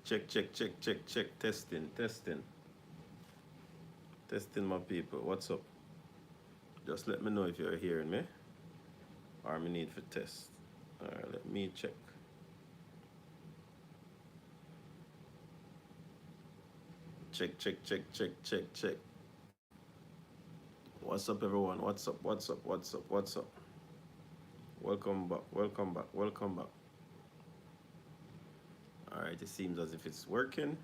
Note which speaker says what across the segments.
Speaker 1: Check, check, check, check, check. Testing, testing, testing, my people. What's up? Just let me know if you're hearing me or me need for test. All right, let me check. Check, check, check, check, check, check. What's up, everyone? What's up? What's up? What's up? What's up? Welcome back. Welcome back. Welcome back. All right, it seems as if it's working.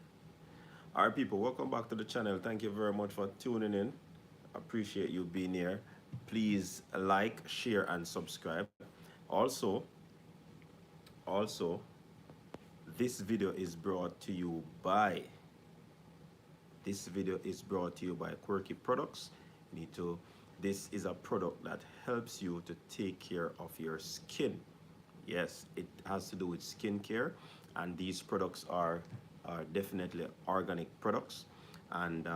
Speaker 1: All right, people, welcome back to the channel. Thank you very much for tuning in. Appreciate you being here. Please like, share, and subscribe. Also, also, this video is brought to you by Quirky Products. You need to, this is a product that helps you to take care of your skin. Yes, it has to do with skincare, and these products are definitely organic products, and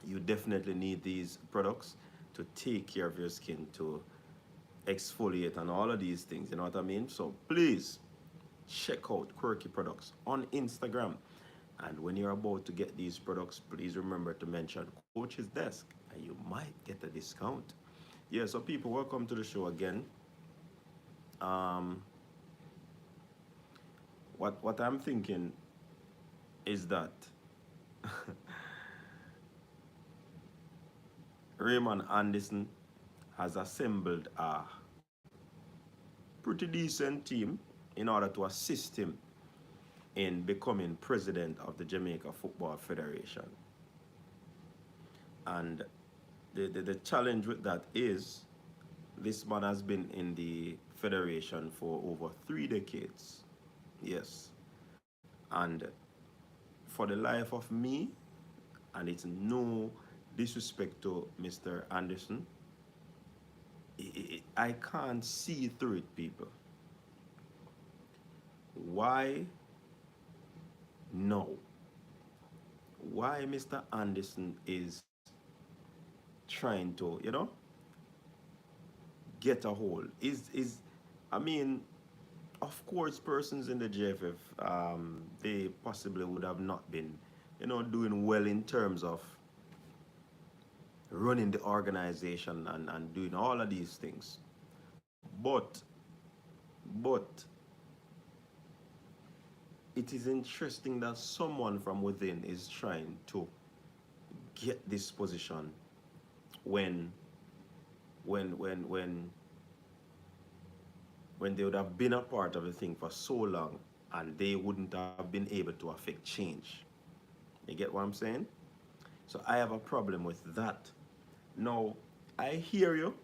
Speaker 1: you definitely need these products to take care of your skin, to exfoliate and all of these things, you know what I mean? So please check out Quirky Products on Instagram, and when you're about to get these products, please remember to mention Coach's Desk and you might get a discount. Yeah, so people, welcome to the show again. What I'm thinking is that Raymond Anderson has assembled a pretty decent team in order to assist him in becoming president of the Jamaica Football Federation. And the challenge with that is this man has been in the federation for over 3 decades. Yes. And for the life of me, and it's no disrespect to Mr. Anderson, I can't see through it, people. Why? No. Why Mr. Anderson is trying to, get a hold is I mean, of course, persons in the JFF, they possibly would have not been, doing well in terms of running the organization and doing all of these things. But it is interesting that someone from within is trying to get this position when they would have been a part of the thing for so long and they wouldn't have been able to affect change. You get what I'm saying? So I have a problem with that. Now, I hear you.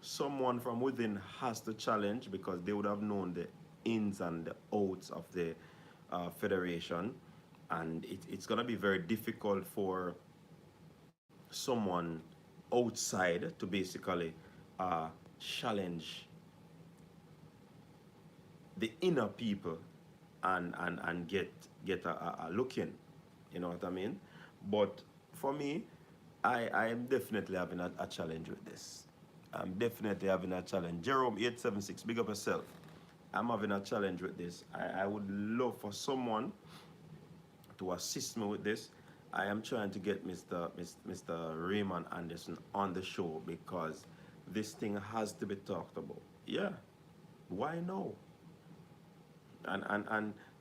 Speaker 1: Someone from within has to challenge because they would have known the ins and the outs of the federation, and it's going to be very difficult for someone outside to basically challenge the inner people and get a look in, you know what I mean? But for me, I am definitely having a challenge with this. I'm definitely having a challenge. Jerome 876, big up yourself. I'm having a challenge with this. I would love for someone to assist me with this. I am trying to get Mr. Raymond Anderson on the show because this thing has to be talked about. Yeah, why no? And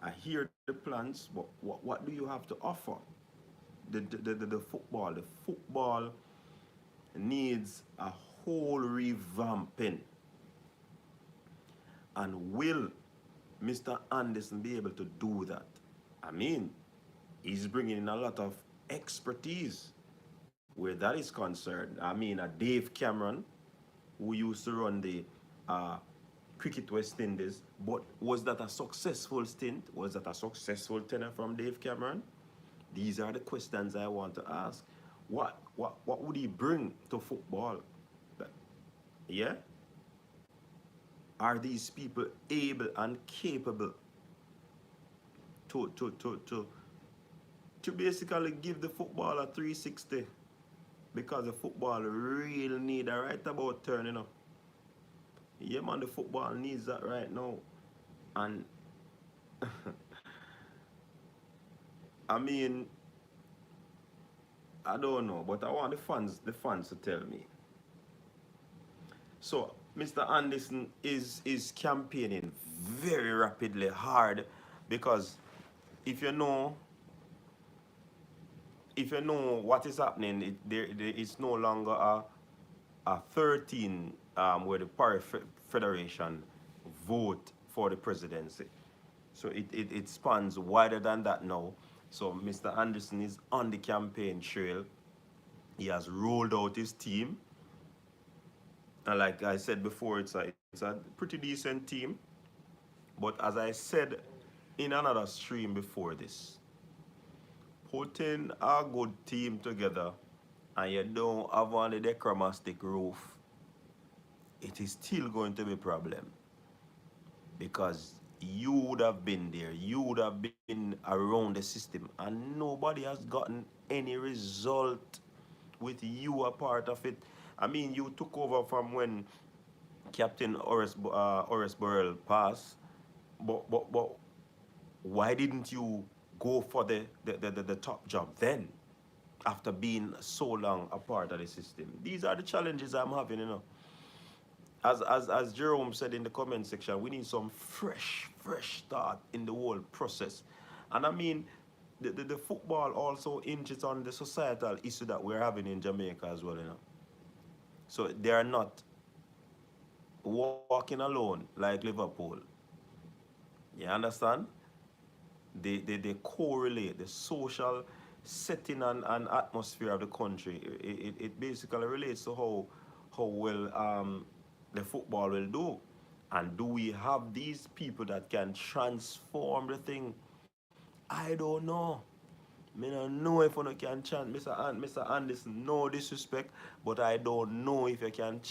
Speaker 1: I hear the plans, but what do you have to offer? The football needs a whole revamping. And will Mr. Anderson be able to do that? I mean, he's bringing in a lot of expertise where that is concerned. I mean, a Dave Cameron, who used to run the Cricket West Indies, but was that a successful stint? Was that a successful tenure from Dave Cameron? These are the questions I want to ask. What would he bring to football? Yeah? Are these people able and capable to basically give the football a 360? Because the football really need a right about turning up. Yeah, man, the football needs that right now. And I mean, I don't know, but I want the fans to tell me. So Mr. Anderson is campaigning very rapidly hard because if you know if you know what is happening, it's no longer a 13 where the Party Federation vote for the presidency. So it spans wider than that now. So Mr. Anderson is on the campaign trail. He has rolled out his team. And like I said before, it's a pretty decent team. But as I said in another stream before this, putting a good team together and you don't have on the dechromatic roof, it is still going to be a problem because you would have been there, you would have been around the system, and nobody has gotten any result with you a part of it. I mean, you took over from when Captain Horace Burrell passed, but why didn't you go for the top job then, after being so long a part of the system? These are the challenges I'm having, you know. As Jerome said in the comment section, we need some fresh start in the whole process. And I mean, the football also hinges on the societal issue that we're having in Jamaica as well, you know. So they are not walking alone like Liverpool. You understand? They correlate the social setting and atmosphere of the country. It basically relates to how well the football will do. And do we have these people that can transform the thing? I don't know. I don't know if you can chant Mr. Anderson, no disrespect, but I don't know if you can.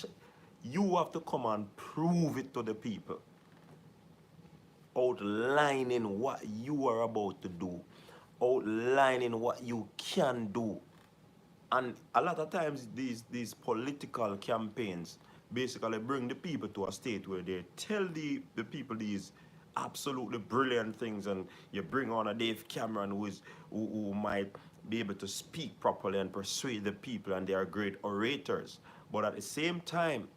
Speaker 1: You have to come and prove it to the people, outlining what you are about to do, outlining what you can do. And a lot of times these political campaigns basically bring the people to a state where they tell the people these absolutely brilliant things, and you bring on a Dave Cameron who might be able to speak properly and persuade the people, and they are great orators. But at the same time,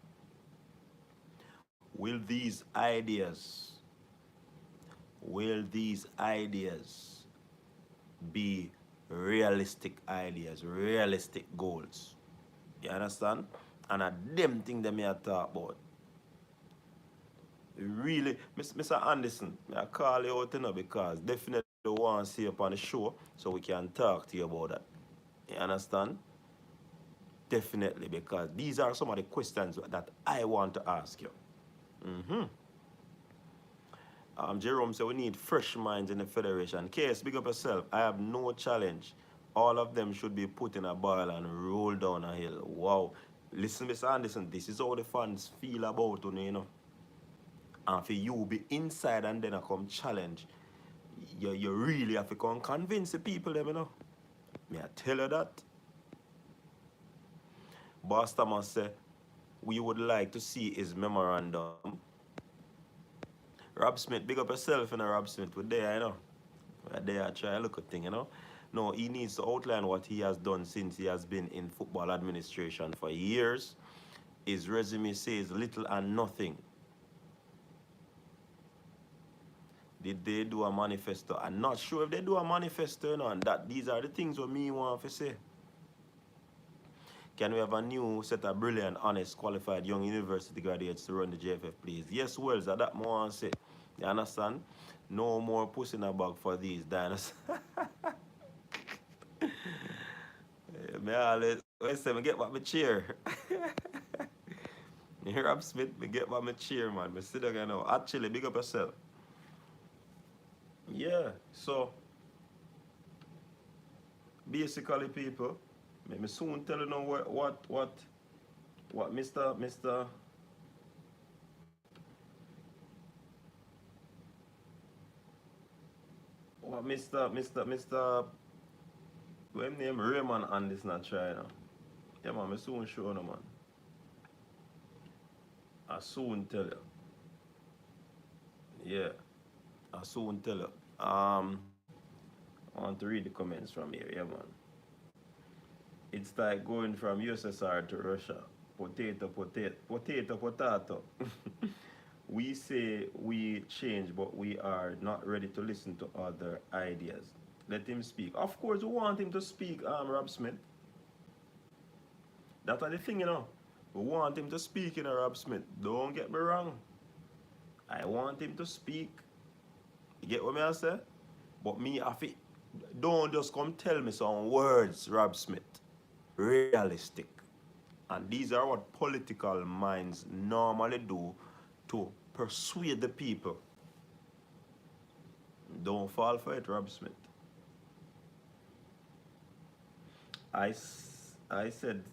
Speaker 1: will these ideas be realistic ideas, realistic goals? You understand? And a them thing that me I talk about. Really, Mr. Anderson, I call you out, you know, because definitely want to see you on the show so we can talk to you about that. You understand? Definitely, because these are some of the questions that I want to ask you. Mm-hmm. Jerome said we need fresh minds in the federation. Case, big up yourself. I have no challenge. All of them should be put in a barrel and roll down a hill. Wow. Listen, Mr. Anderson, this is how the fans feel about you know. And for you be inside and then I come challenge, you really have to come convince the people them, you know. May I tell you that? Boss Thomas said, we would like to see his memorandum. Rob Smith, big up yourself, you know, Rob Smith. We're there, you know. We're there, try to look at thing, you know. No, he needs to outline what he has done since he has been in football administration for years. His resume says little and nothing. Did they do a manifesto? I'm not sure if they do a manifesto, you know, and that these are the things what me want to say. Can we have a new set of brilliant, honest, qualified young university graduates to run the JFF, please? Yes, Wells, that more want to say. You understand? No more pussy in a bag for these diners. Me always say, me get back my chair. You hear Rob Smith, me get back my chair, man. Me sit down, you know. Actually, big up yourself. Yeah, so basically, people, me soon tell you now what Mr. What Mr. What him name Raymond Anderson not try now. Yeah, man, me soon show you, man. I soon tell you. Yeah, I soon tell you. I want to read the comments from here, yeah, man. It's like going from USSR to Russia. Potato, potato, potato, potato. We say we change, but we are not ready to listen to other ideas. Let him speak. Of course, we want him to speak, Rob Smith. That's the thing, you know. We want him to speak, you know, Rob Smith. Don't get me wrong. I want him to speak. You get what I say? But me, I feel, don't just come tell me some words, Rob Smith. Realistic. And these are what political minds normally do to persuade the people. Don't fall for it, Rob Smith. I said,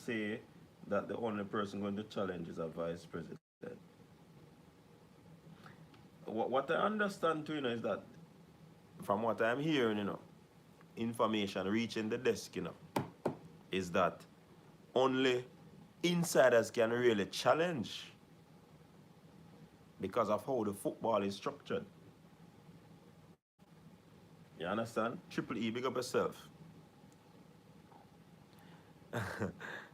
Speaker 1: say that the only person going to challenge is a vice president. What I understand too, you know, is that from what I'm hearing, you know, information reaching the desk, you know, is that only insiders can really challenge because of how the football is structured. You understand? Triple E, big up yourself.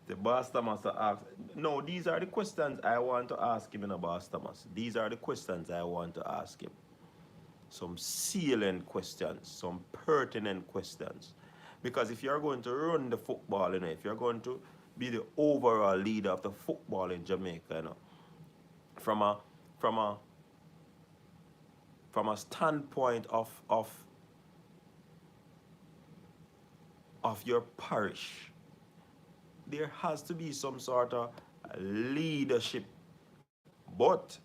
Speaker 1: The boss Thomas asked. No, these are the questions I want to ask him in a boss Thomas. These are the questions I want to ask him. Some salient questions, some pertinent questions. Because if you're going to run the football, you know, if you're going to be the overall leader of the football in Jamaica, you know, from a standpoint of your parish, there has to be some sort of leadership. But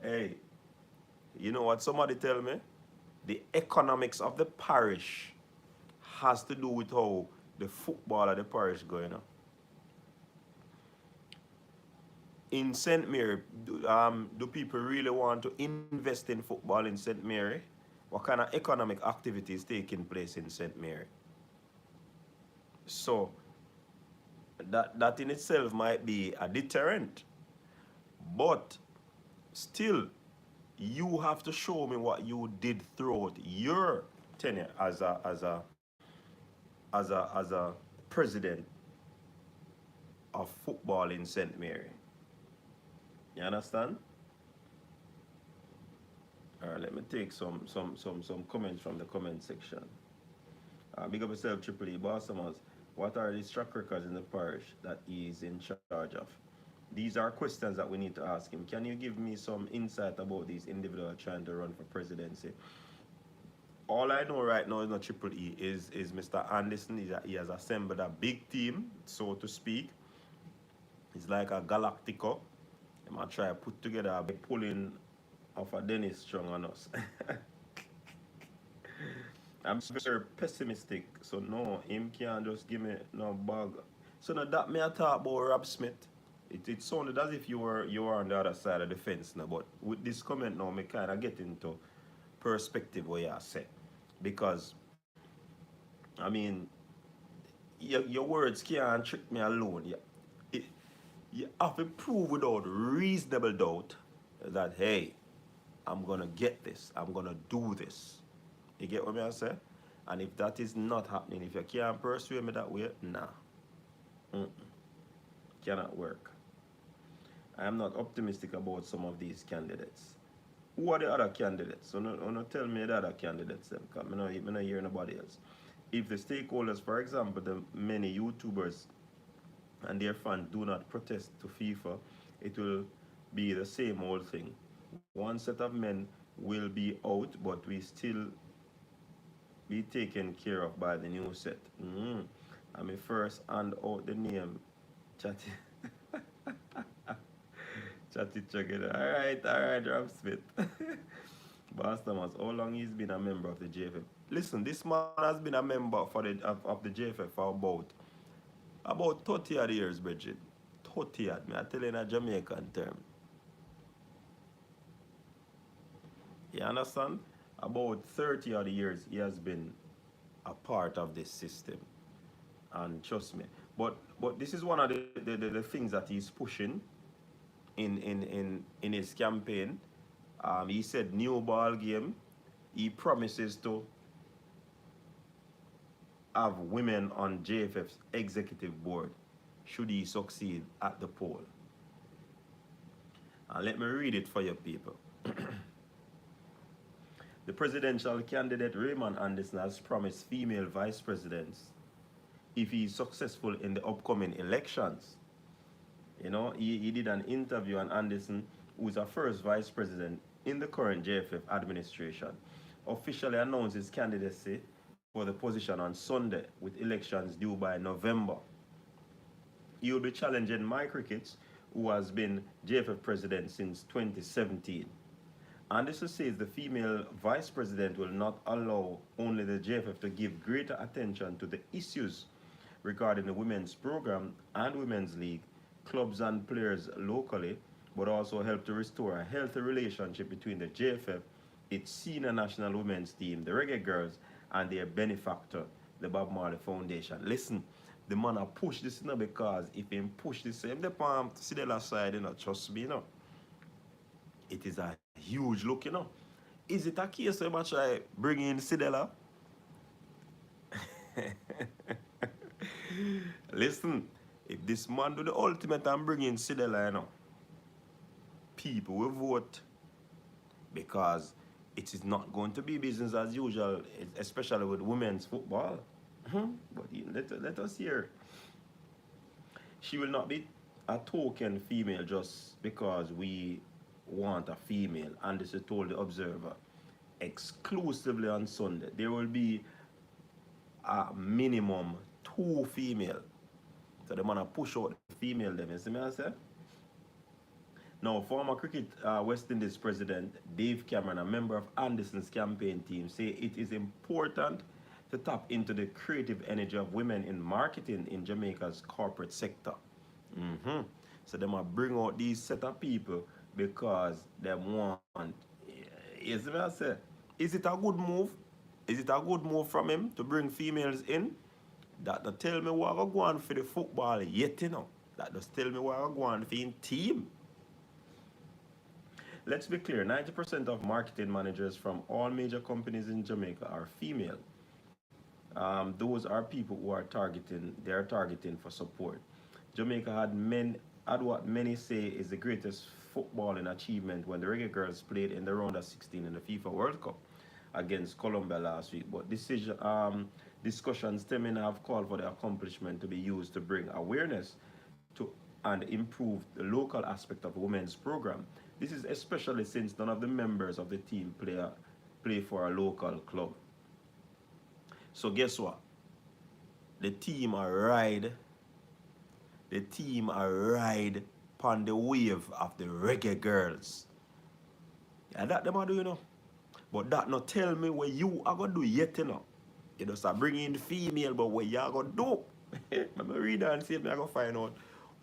Speaker 1: hey, you know what somebody tell me? The economics of the parish has to do with how the football of the parish going on. In St. Mary, do people really want to invest in football in St. Mary? What kind of economic activities taking place in St. Mary? So that in itself might be a deterrent. But still, you have to show me what you did throughout your tenure as a president of football in St. Mary. You understand? All right, let me take some comments from the comment section. Big up yourself, Triple E. Bossamers. What are the track records in the parish that he is in charge of? These are questions that we need to ask him. Can you give me some insight about these individuals trying to run for presidency? All I know right now is not Triple E, is Mr. Anderson. He has assembled a big team, so to speak. It's like a Galactico. I'm going to try to put together a big pulling of a Dennis Strong on us. I'm very pessimistic, so no, him can't just give me no bag. So now that me I talk about Rob Smith, it sounded as if you were on the other side of the fence now, but with this comment now, me kind of get into perspective what you say. Because, I mean, your words can't trick me alone. You have to prove without reasonable doubt that, hey, I'm going to get this, I'm going to do this. You get what I say? And if that is not happening, if you can't persuade me that way, nah. Cannot work. I am not optimistic about some of these candidates. Who are the other candidates? So no tell me the other candidates, because I don't hear nobody else. If the stakeholders, for example, the many YouTubers and their fans do not protest to FIFA, it will be the same old thing. One set of men will be out, but we still be taken care of by the new set. I mean, first hand out the name, Chatty. Chatty together. All right, Rob Smith. Boss Thomas, how long he's been a member of the JFF? Listen, this man has been a member of the JFF for about 30 odd years, Bridget. 30 odd, I tell you in a Jamaican term. You understand? About 30 odd years he has been a part of this system. And trust me. But this is one of the things that he's pushing in his campaign. He said new ball game. He promises to have women on JFF's executive board should he succeed at the poll. And let me read it for you people. The presidential candidate Raymond Anderson has promised female vice presidents if he is successful in the upcoming elections. You know, he did an interview on Anderson, who is a first vice president in the current JFF administration, officially announced his candidacy for the position on Sunday, with elections due by November. He will be challenging Mike Ricketts, who has been JFF president since 2017. Anderson says the female vice president will not allow only the JFF to give greater attention to the issues regarding the women's program and women's league, clubs and players locally, but also help to restore a healthy relationship between the JFF, its senior national women's team, the Reggae Girls, and their benefactor, the Bob Marley Foundation. Listen, the man a push this, you know, because if he push this, him the palm to see the last side, you know, trust me, you know. It is a huge look, you know. Is it a case where I try bring in Sidela? Listen, if this man do the ultimate and bring in Sidela, you know, people will vote, because it is not going to be business as usual, especially with women's football. But let us hear. She will not be a token female just because we want a female. And this is told the Observer exclusively on Sunday. There will be a minimum 2 female. So the man a push out the female them. You see me I say? Now, former cricket West Indies president Dave Cameron, a member of Anderson's campaign team, say it is important to tap into the creative energy of women in marketing in Jamaica's corporate sector. So they might bring out these set of people because they want. You see what I say? Is it a good move? Is it a good move from him to bring females in? That don't tell me what I go on for the football yet, you know. That just tell me what I go on for in team. Let's be clear, 90% of marketing managers from all major companies in Jamaica are female. Those are people who are targeting for support. Jamaica had what many say is the greatest footballing achievement when the Reggae Girls played in the round of 16 in the FIFA World Cup against Colombia last week. But discussions stemming have called for the accomplishment to be used to bring awareness to and improve the local aspect of the women's program. This is especially since none of the members of the team play for a local club. So guess what? The team are ride upon the wave of the Reggae Girls. Yeah, that them are do, you know. But that not tell me what you are gonna do yet, you know. You just are bringing in female, but what you are gonna do? I'm gonna read and see if I gonna find out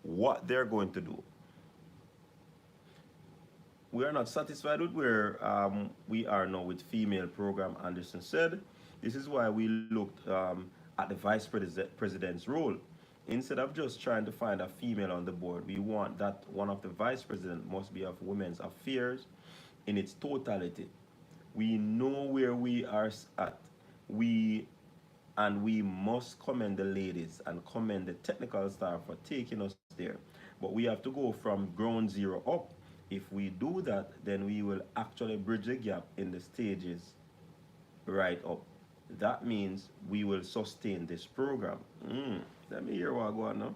Speaker 1: what they're going to do. We are not satisfied with where we are now with female program, Anderson said. This is why we looked at the vice president's role. Instead of just trying to find a female on the board, we want that one of the vice president must be of women's affairs in its totality. We know where we are at. We must commend the ladies and commend the technical staff for taking us there. But we have to go from ground zero up. If we do that, then we will actually bridge the gap in the stages right up. That means we will sustain this program. Let me hear what I go on now.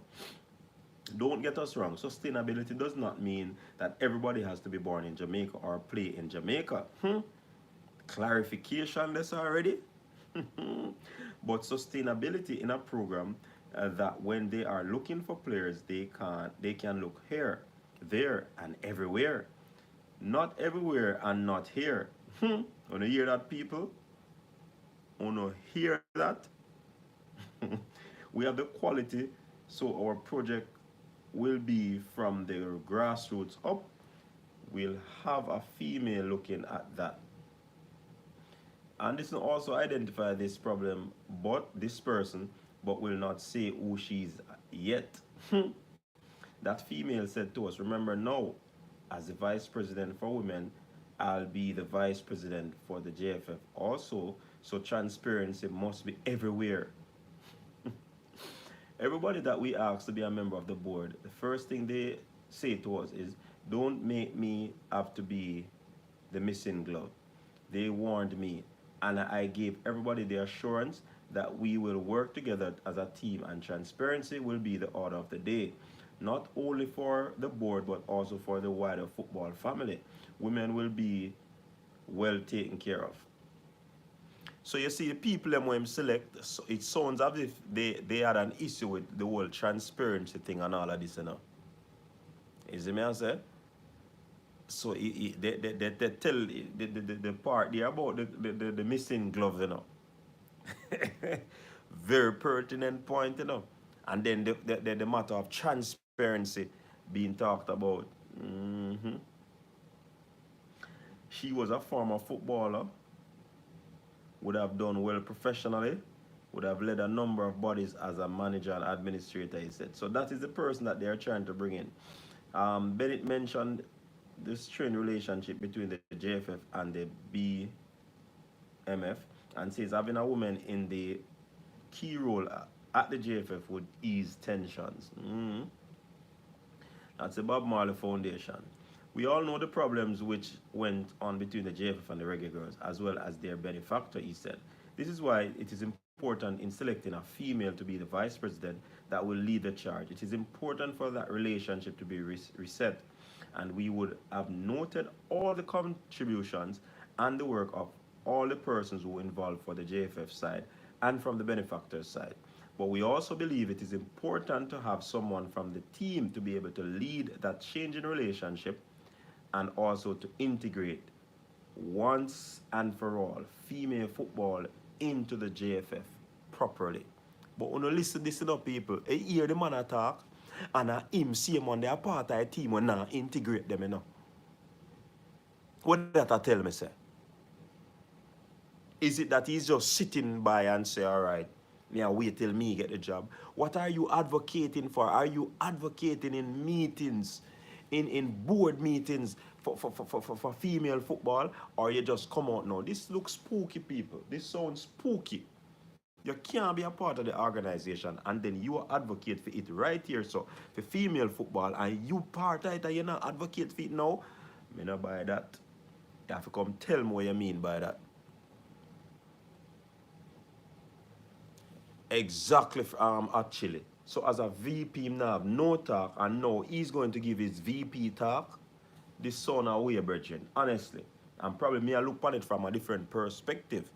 Speaker 1: Don't get us wrong. Sustainability does not mean that everybody has to be born in Jamaica or play in Jamaica. Clarification this already. But sustainability in a program that when they are looking for players, they can look here, there, and everywhere. Not everywhere and not here. Wanna hear that, people? Wanna hear that? We have the quality, so our project will be from the grassroots up. We'll have a female looking at that. And this will also identify this problem, but this person, but will not say who she's yet. That female said to us, remember now, as the vice president for women, I'll be the vice president for the JFF also. So transparency must be everywhere. Everybody that we ask to be a member of the board, the first thing they say to us is, don't make me have to be the missing glove. They warned me, and I gave everybody the assurance that we will work together as a team, and transparency will be the order of the day, not only for the board but also for the wider football family. Women will be well taken care of. So you see, the people them when select, so it sounds as if they had an issue with the whole transparency thing and all of this, you know. You see me I say? So they tell the part there about the missing gloves, you know. Very pertinent point, you know. And then the matter of transparency being talked about. She was a former footballer, would have done well professionally, would have led a number of bodies as a manager and administrator, he said. So that is the person that they are trying to bring in. Bennett mentioned the strained relationship between the JFF and the BMF and says having a woman in the key role at the JFF would ease tensions. That's the Bob Marley Foundation. We all know the problems which went on between the JFF and the Reggae Girls, as well as their benefactor, he said. This is why it is important in selecting a female to be the vice president that will lead the charge. It is important for that relationship to be reset, and we would have noted all the contributions and the work of all the persons who were involved for the JFF side and from the benefactor's side. But we also believe it is important to have someone from the team to be able to lead that changing relationship and also to integrate once and for all female football into the JFF properly. But when you listen up, people, you hear the man talk, and him same on the apartheid team when now integrate them, you know. What that I tell me, say? Is it that he's just sitting by and say, all right, me I wait till me get the job? What are you advocating for? Are you advocating in meetings, in board meetings for female football, or you just come out now? This looks spooky, people. This sounds spooky. You can't be a part of the organization and then you advocate for it right here. So for female football and you part of it and you not advocate for it now, me not buy that. You have to come tell me what you mean by that. Exactly, actually. So as a VP now have no talk, and now he's going to give his VP talk. This son away, brethren, honestly. And probably me I look on it from a different perspective.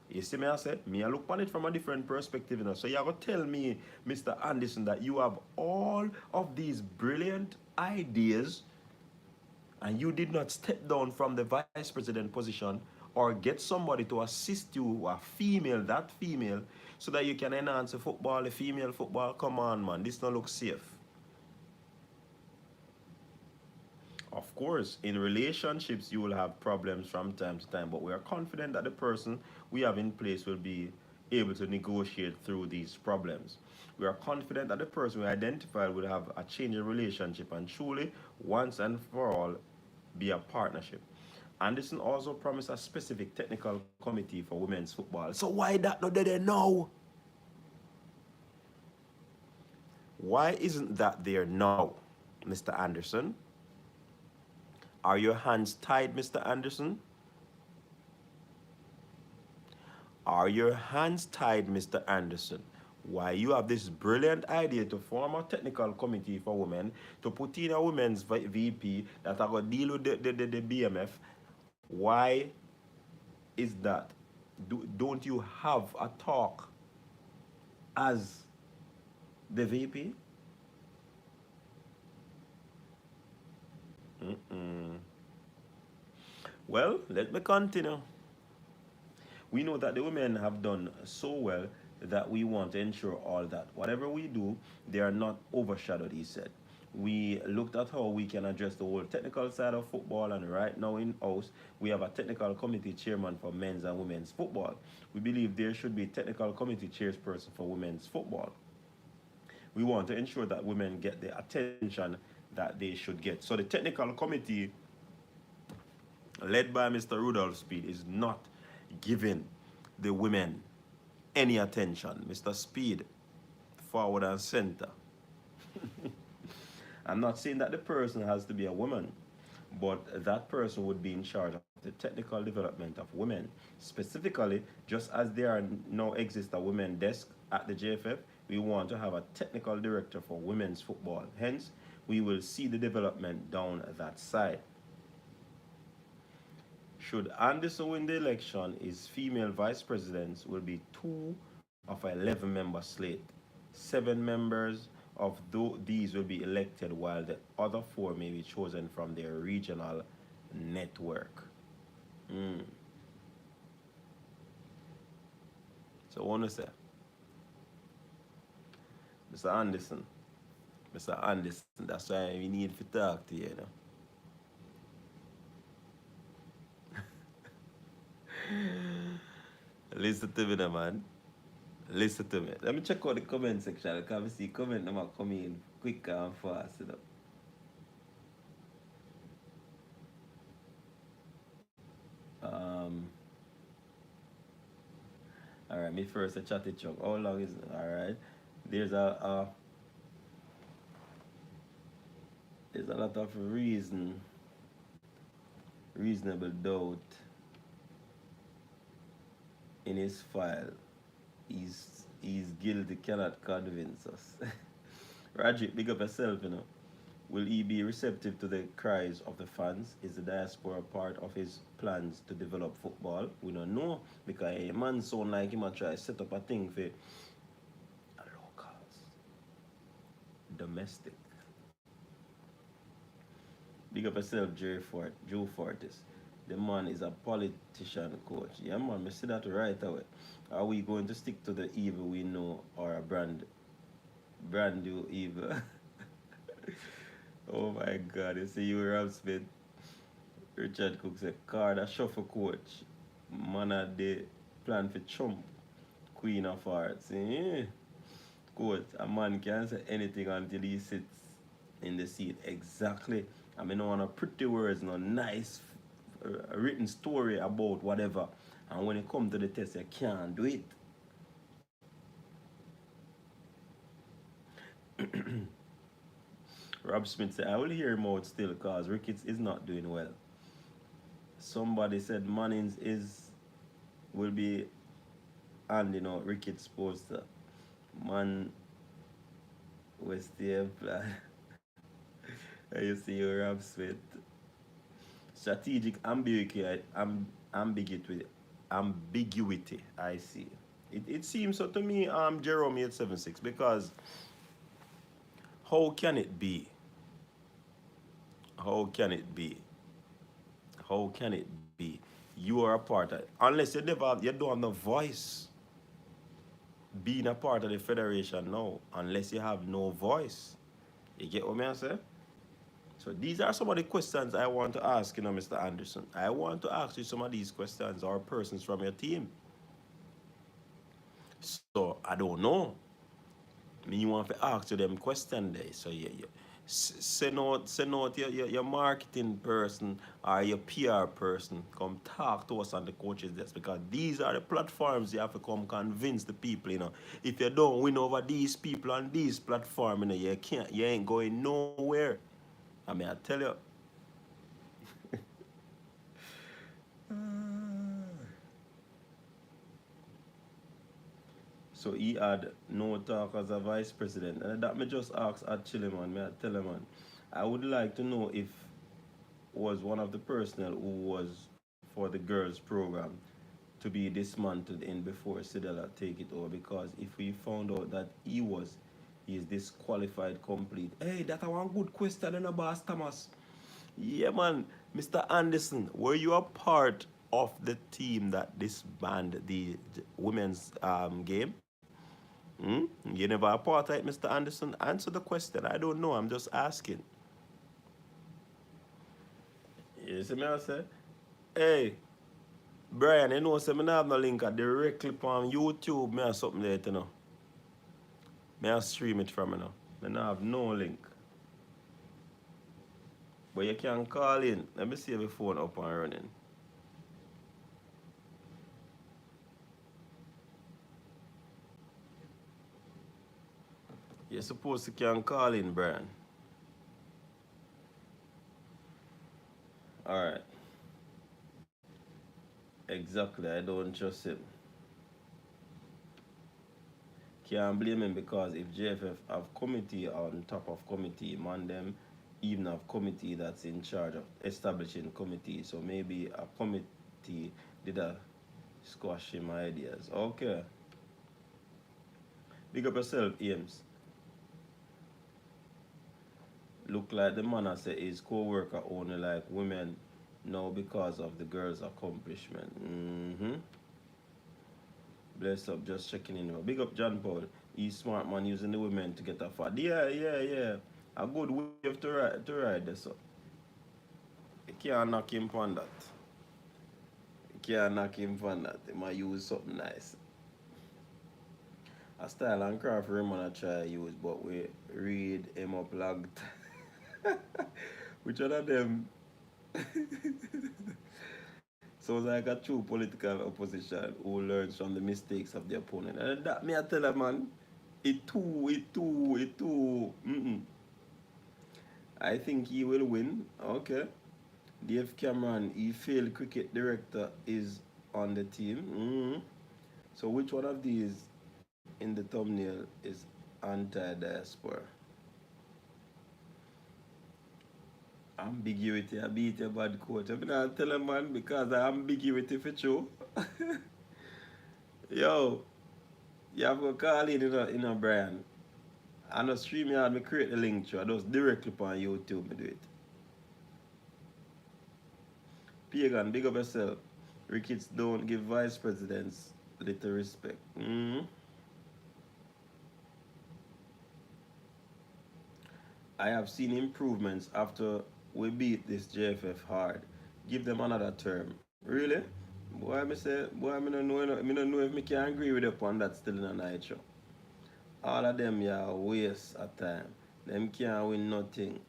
Speaker 1: You see me I say? Me I look on it from a different perspective, you know. So you're going to tell me, Mr. Anderson, that you have all of these brilliant ideas and you did not step down from the vice president position or get somebody to assist you, a female, that female, so that you can enhance the football, the female football. Come on, man. This don't look safe. Of course, in relationships, you will have problems from time to time, but we are confident that the person we have in place will be able to negotiate through these problems. We are confident that the person we identified will have a change in relationship and truly, once and for all, be a partnership. Anderson also promised a specific technical committee for women's football. So why that not there now? Why isn't that there now, Mr. Anderson? Are your hands tied, Mr. Anderson? Are your hands tied, Mr. Anderson? Why you have this brilliant idea to form a technical committee for women, to put in a women's VP that are going to deal with the BMF? Why is that? Don't you have a talk as the VP? Well, let me continue. We know that the women have done so well that we want to ensure all that whatever we do, they are not overshadowed, he said. We looked at how we can address the whole technical side of football, and right now in house, we have a technical committee chairman for men's and women's football. We believe there should be a technical committee chairperson for women's football. We want to ensure that women get the attention that they should get. So the technical committee led by Mr. Rudolph Speed, is not giving the women any attention. Mr. Speed, forward and center. I'm not saying that the person has to be a woman, but that person would be in charge of the technical development of women. Specifically, just as there are now exists a women desk at the JFF, we want to have a technical director for women's football. Hence, we will see the development down that side. Should Anderson win the election, his female vice presidents will be 2 of an 11-member slate. 7 members of these will be elected, while the other 4 may be chosen from their regional network. So, what want to say? Mr. Anderson. Mr. Anderson, that's why we need to talk to you, Listen to me, man. Listen to me. Let me check out the comment section because I see comment them are coming in quick and fast. All right, me first a chatty chuck. How long is it? All right. There's there's a lot of reasonable doubt in his file. He's guilty, cannot convince us. Rajiv, big up yourself, Will he be receptive to the cries of the fans? Is the diaspora part of his plans to develop football? We don't know, because a man sound like him and try to set up a thing for locals, domestic. Big up yourself, Joe Fortis. The man is a politician coach. Yeah, man, I see that right away. Are we going to stick to the evil we know, or a brand new evil? Oh my God, you see you, Rob Smith. Richard Cook said, card a shuffle coach. Man had the plan for Trump. Queen of Hearts. Yeah. Coach, a man can't say anything until he sits in the seat. Exactly. I mean, no want a pretty words, no nice written story about whatever. And when it comes to the test, you can't do it. Rob Smith said, I will hear him out still because Ricketts is not doing well. Somebody said Mannings will be handing out Ricketts poster. Man, West plan. You see Rob Smith. Strategic ambiguity, I see. It seems so to me, Jerome 876, because how can it be? How can it be? How can it be? You are a part of it. Unless you don't have no voice being a part of the federation now, unless you have no voice. You get what I say? So these are some of the questions I want to ask, Mr. Anderson. I want to ask you some of these questions, or persons from your team. So I don't know. I mean, you want to ask you them question there. So send out your marketing person or your PR person, come talk to us on the coaches desk, because these are the platforms you have to come convince the people, If you don't win over these people on these platforms, you ain't going nowhere. I mean, I tell you. So he had no talk as a vice president. And that me just ask at Chiliman, me I tell him, man, I would like to know if was one of the personnel who was for the girls program to be dismantled in before Sidela take it over, because if we found out that he is disqualified complete. Hey, that's one good question, boss Thomas. Yeah, man. Mr. Anderson, were you a part of the team that disbanded the women's game? You never a part of it, Mr. Anderson? Answer the question. I don't know. I'm just asking. You see me, I say? Hey, Brian, you know, say me have no link directly on YouTube. Me have something there, Me have stream it from, Me not have no link. But you can call in. Let me see if the phone up and running. You're supposed to can call in, Brian. Alright. Exactly, I don't trust him. Can't blame him because if JFF have committee on top of committee, man them even have committee that's in charge of establishing committee. So maybe a committee did a squash him ideas. Okay. Big up yourself, Ames. Look like the man I say his co-worker only like women now because of the girl's accomplishment. Bless up, just checking in. Big up John Paul. He's smart man using the women to get a fat. Yeah. A good wave to ride this up. You can't knock him on that. You can't knock him on that. He might use something nice. A style and craft Raymond I try to use, but we read him up logged. Which one of them sounds like a true political opposition who learns from the mistakes of the opponent. And that me I tell her, man, it too. I think he will win. Okay. Dave Cameron, he failed cricket director, is on the team. So which one of these in the thumbnail is anti-diaspora? Ambiguity, I beat a bad coach. I'm not tell him, man, because the ambiguity for true. Yo, you have to call in a Brian. I know StreamYard, me create the link to I just directly on YouTube, me do it. Pagan, big up yourself. Ricketts don't give vice presidents little respect. I have seen improvements after we beat this JFF hard. Give them another term. Really? Boy, me don't know if me can agree with you on that still in a night show. All of them, yeah, waste of time. Them can't win nothing.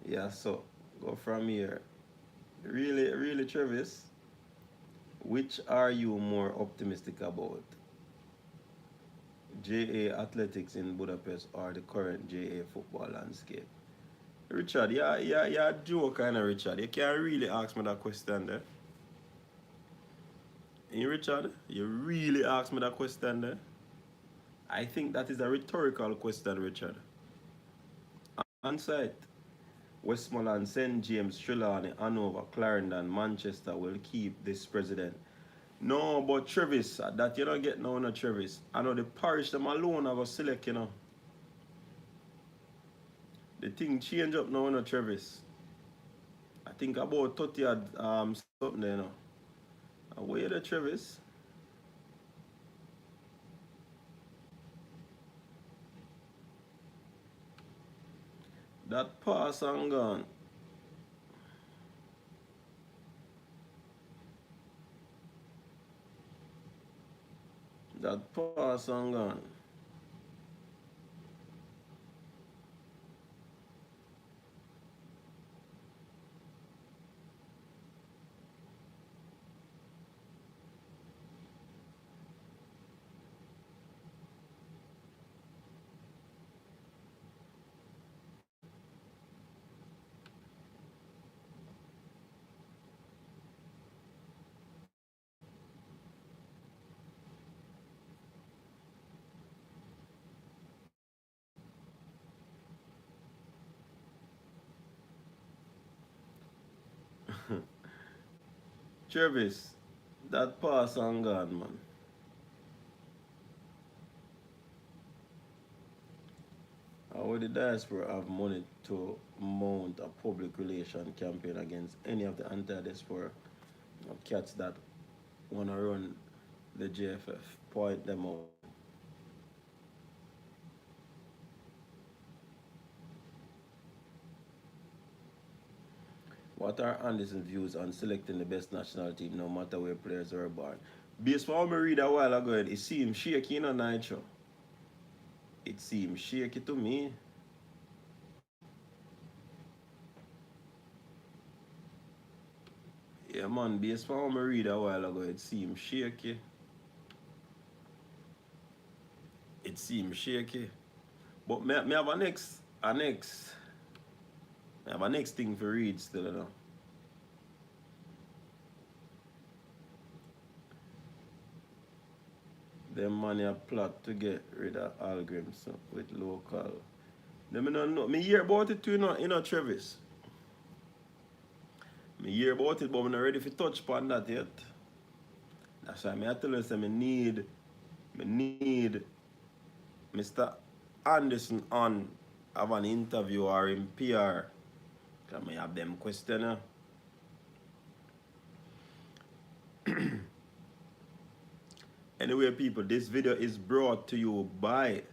Speaker 1: Yeah, so, go from here. Really, Travis? Which are you more optimistic about? JA Athletics in Budapest or the current JA football landscape? Richard, yeah, joke kind of Richard. You can't really ask me that question there. Richard, you really asked me that question there? I think that is a rhetorical question, Richard. Answer it. Westmoreland, St. James, Trelawney, Hanover, Clarendon, Manchester will keep this president. No, but Travis, that you don't get no Travis. I know the parish them alone have a select, you know. The thing change up now, Travis. I think about 30 something there, you know. Where the Travis? That pass and gone. That pass and gone. Travis, that pass and gone, man. How would the diaspora have money to mount a public relation campaign against any of the anti-diaspora cats that want to run the JFF? Point them out. What are Anderson's views on selecting the best national team no matter where players are born? Based on what I read a while ago, it seems shaky in a night show. It seems shaky to me. Yeah, man, based on what I read a while ago, it seems shaky. It seems shaky. But me have I have a next thing for read still, you know. Them man a plot to get rid of algorithms with local. Them me don't know. Me hear about it too, Travis. Me hear about it, but I'm not ready to touch upon that yet. That's why I tell you, say me need Mr. Anderson on have an interview or in PR. Because I have them question. Anyway, people, this video is brought to you by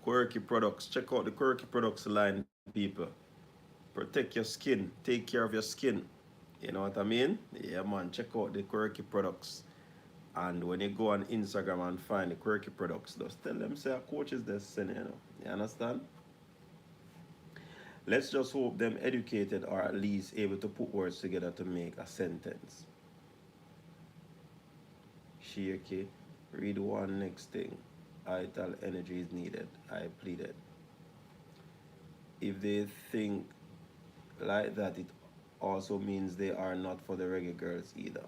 Speaker 1: Quirky Products. Check out the Quirky Products line, people. Protect your skin. Take care of your skin. You know what I mean? Yeah, man. Check out the Quirky Products. And when you go on Instagram and find the Quirky Products, just tell them, say, a coach is there sending, you know. You understand? Let's just hope them educated or at least able to put words together to make a sentence. Shaky. Read one next thing. Vital energy is needed. I pleaded. If they think like that, it also means they are not for the reggae girls either.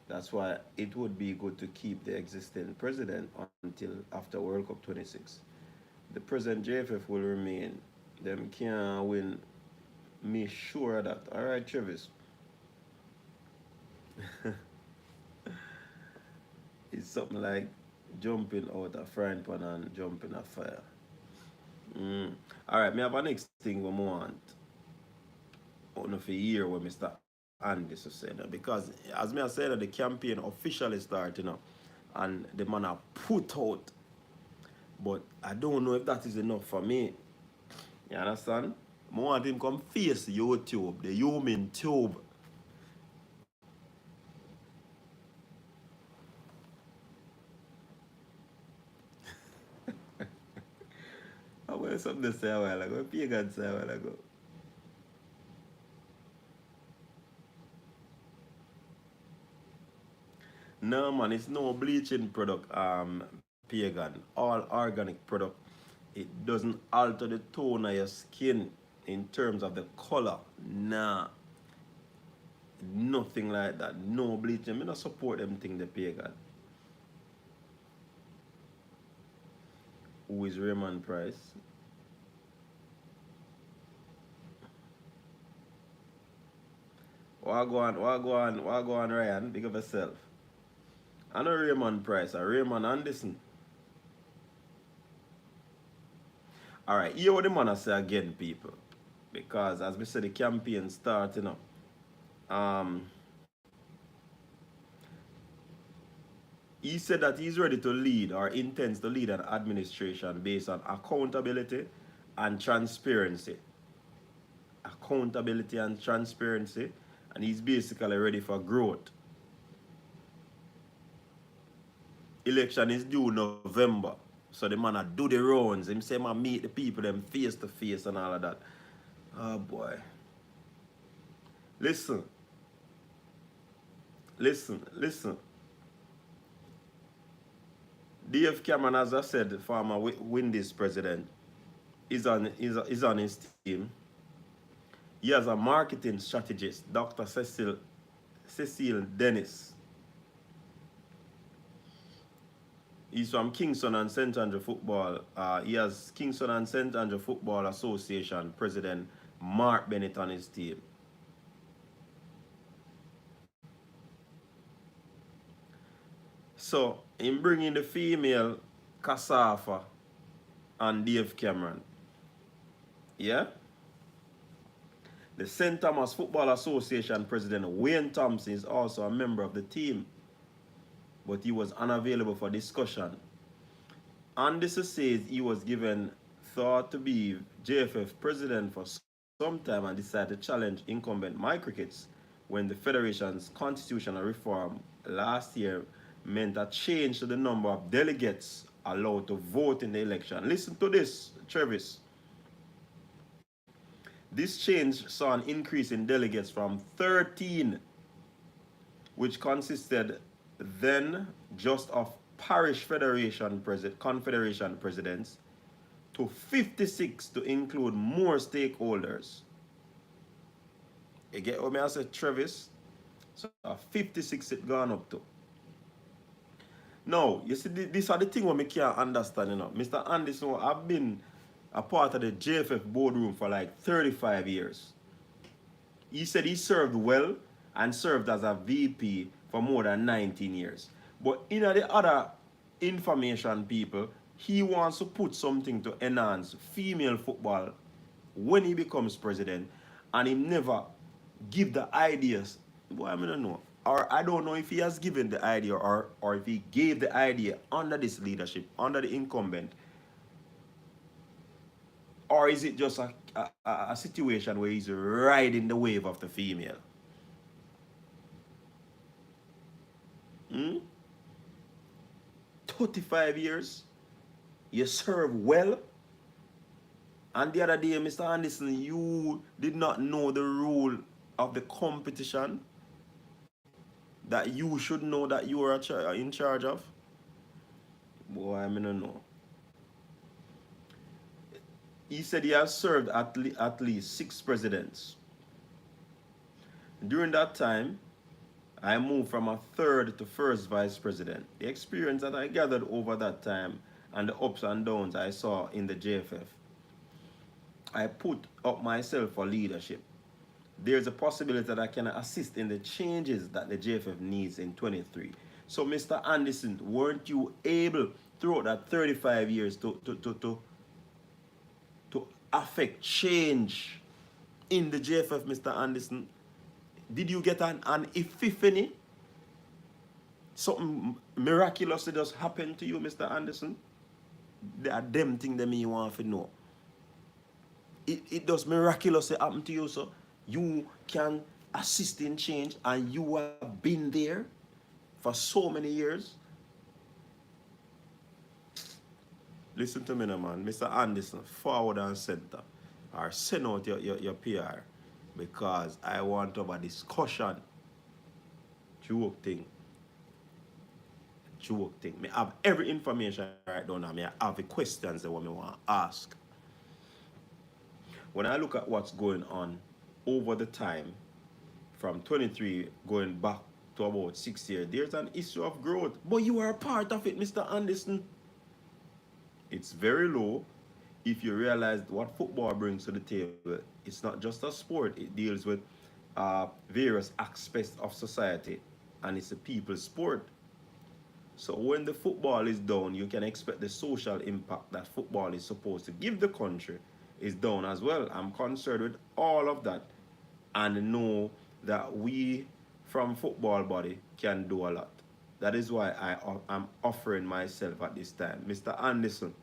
Speaker 1: That's why it would be good to keep the existing president until after World Cup 26. The present JFF will remain. Them can't win. Me sure of that. All right, Travis. It's something like jumping out a frying pan and jumping a fire. All right, me have a next thing we want. On for a year when Mr. Anderson said, because as me I said, the campaign officially started, and the man are put out. But I don't know if that is enough for me. You understand? I want him come face YouTube, the human tube. I want something to say a while ago. Pagan say a while ago. No man, it's no bleaching product, Pagan. All organic product. It doesn't alter the tone of your skin in terms of the color. Nah. Nothing like that. No bleaching. I don't support them thing the Pagan. Who is Raymond Price? What go on, Ryan? Big of yourself. I know Raymond Price, or Raymond Anderson. Alright, hear what the man I say again, people. Because as we said, the campaign starting up. He said that he's ready to lead or intends to lead an administration based on accountability and transparency. Accountability and transparency. And he's basically ready for growth. Election is due November. So the man a do the rounds. Him say man meet the people them face to face and all of that. Oh boy. Listen. DF Cameron, as I said, former Windies president, is on his team. He has a marketing strategist, Dr. Cecile Dennis. He's from Kingston and St. Andrew Football. He has Kingston and St. Andrew Football Association President Mark Bennett on his team. So, in bringing the female Kasafa and Dave Cameron. Yeah? The St. Thomas Football Association President Wayne Thompson is also a member of the team, but he was unavailable for discussion. Anderson says he was given thought to be JFF president for some time and decided to challenge incumbent Mike Ricketts when the Federation's constitutional reform last year meant a change to the number of delegates allowed to vote in the election. Listen to this, Travis. This change saw an increase in delegates from 13 which consisted then just of parish confederation presidents, to 56 to include more stakeholders. You get what I say, Travis? So 56 it gone up to. Now, you see, these are the things we can't understand, you know. Mr. Anderson, I've been a part of the JFF boardroom for like 35 years. He said he served well and served as a VP for more than 19 years. But in the other information people, he wants to put something to enhance female football when he becomes president, and he never give the ideas. Boy, I don't know. Or I don't know if he has given the idea or if he gave the idea under this leadership, under the incumbent. Or is it just a situation where he's riding the wave of the female? 35 years, you serve well, and the other day, Mr. Anderson, you did not know the rule of the competition that you should know that you are in charge of. Boy, I don't know. He said he has served at least 6 presidents. During that time, I moved from a 3rd to 1st vice president. The experience that I gathered over that time and the ups and downs I saw in the JFF, I put up myself for leadership. There's a possibility that I can assist in the changes that the JFF needs in 23. So, Mr. Anderson, weren't you able throughout that 35 years to affect change in the JFF, Mr. Anderson? Did you get an epiphany? Something miraculous that just happened to you, Mr. Anderson? There are them things that me want to know. It does miraculously happen to you, so you can assist in change, and you have been there for so many years. Listen to me now, man. Mr. Anderson, forward and center, or send out your PR, because I want to have a discussion. Joke thing. Me have every information right down now. Me have the questions that I want to ask. When I look at what's going on over the time, from 23 going back to about 6 years, there's an issue of growth. But you are a part of it, Mr. Anderson. It's very low if you realize what football brings to the table. It's not just a sport. It deals with various aspects of society, and it's a people's sport. So when the football is down, you can expect the social impact that football is supposed to give the country is down as well. I'm concerned with all of that, and know that we from football body can do a lot. That is why I'm offering myself at this time. Mr. Anderson,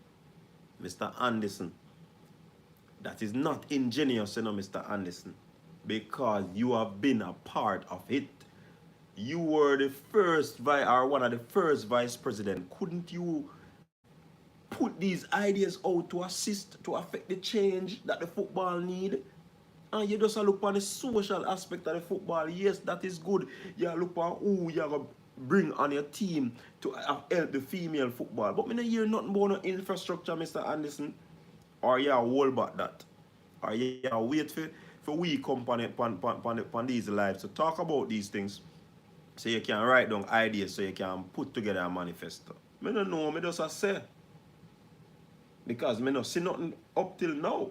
Speaker 1: that is not ingenious, you know, Mr. Anderson, because you have been a part of it. You were the first one of the first vice president. Couldn't you put these ideas out to assist, to affect the change that the football need? And you just look on the social aspect of the football. Yes, that is good. You look on who you're going to bring on your team to help the female football. But I don't hear nothing about no infrastructure, Mr. Anderson. Or you hold back that. Or you wait for we come on these lives to talk about these things, so you can write down ideas, so you can put together a manifesto. I don't know, I just say. Because I don't see nothing up till now.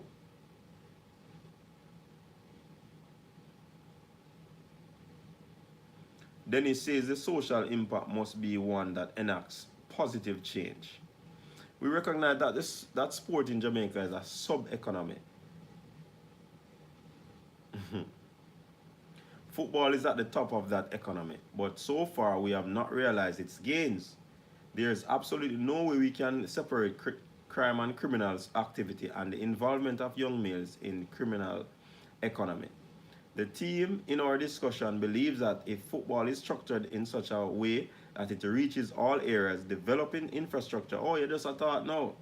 Speaker 1: Then he says the social impact must be one that enacts positive change. We recognize that that sport in Jamaica is a sub-economy. Football is at the top of that economy, but so far we have not realized its gains. There is absolutely no way we can separate crime and criminals' activity and the involvement of young males in criminal economy. The team in our discussion believes that if football is structured in such a way that it reaches all areas, developing infrastructure, you just a thought now,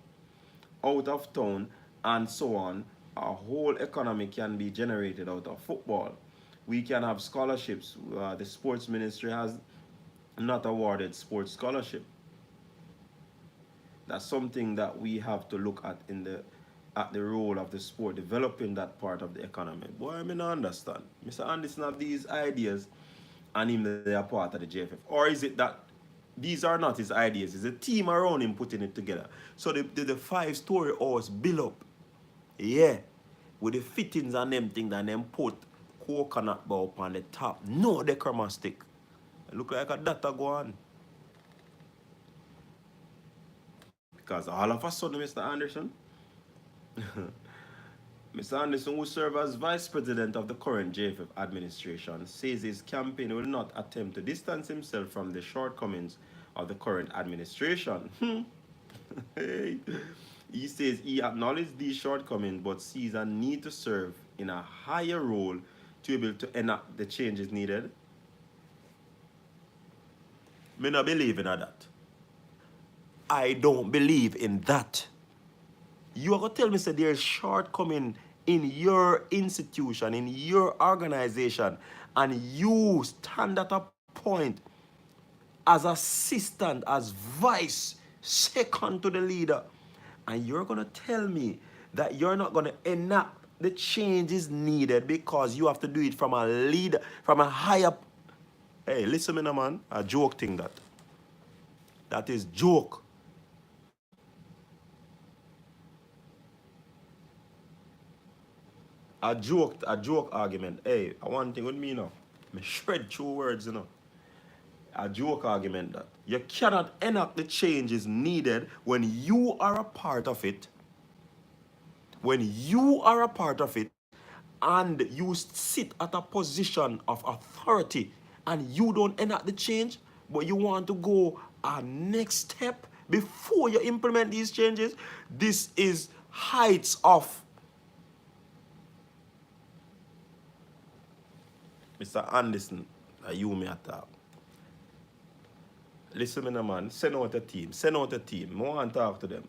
Speaker 1: out of town and so on, a whole economy can be generated out of football. We can have scholarships. The sports ministry has not awarded sports scholarship. That's something that we have to look at the role of the sport, developing that part of the economy. Boy, I mean, I understand. Mr. Anderson have these ideas and him they are part of the JFF. Or is it that these are not his ideas, it's a team around him putting it together. So the five-story house built up, yeah, with the fittings and them things and them put coconut bulb on the top. No decorative stick. It look like a data go on. Because all of a sudden, Mr. Anderson, Mr. Anderson, who serves as vice president of the current JFF administration, says his campaign will not attempt to distance himself from the shortcomings of the current administration. Hey. He says he acknowledges these shortcomings but sees a need to serve in a higher role to be able to enact the changes needed. Me not believe in that. I don't believe in that. You are going to tell me that there's shortcoming in your institution, in your organization, and you stand at a point as assistant, as vice, second to the leader, and you're going to tell me that you're not going to enact the changes needed because you have to do it from a leader, from a higher... Hey, listen, man, a joke thing that. That is joke. A joke argument. Hey, one thing with me now. Me shred two words, you know. A joke argument that you cannot enact the changes needed when you are a part of it. When you are a part of it and you sit at a position of authority and you don't enact the change, but you want to go a next step before you implement these changes, this is heights of... Mr. Anderson, you may attack. Listen, man, send out a team. Send out a team. I want to talk to them.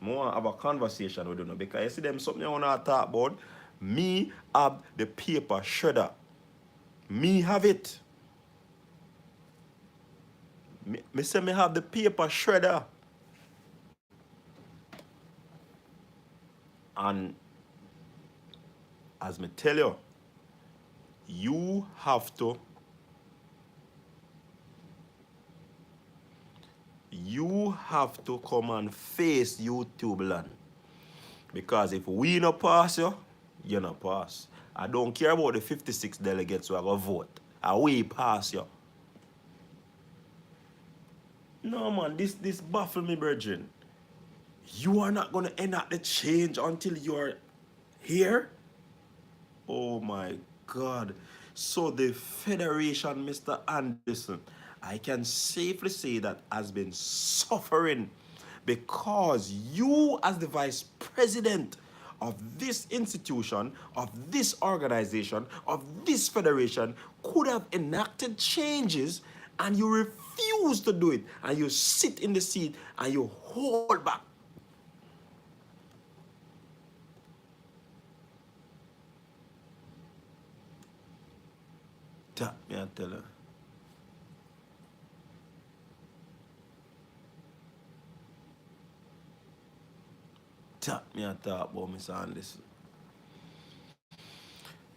Speaker 1: I want to have a conversation with them. Because you see them something I want to talk about. Me have the paper shredder. Me have it. Me say me have the paper shredder. And as me tell you, you have to come and face YouTube land. Because if we not pass you, you not pass. I don't care about the 56 delegates who are going to vote. I we pass you. No, man, this baffles me, brethren. You are not going to enact the change until you're here? Oh, my God. So the Federation, Mr. Anderson, I can safely say that has been suffering because you, as the vice president of this institution, of this organization, of this federation, could have enacted changes and you refuse to do it. And you sit in the seat and you hold back. That me I tell her. That me I talk about Mr. Anderson.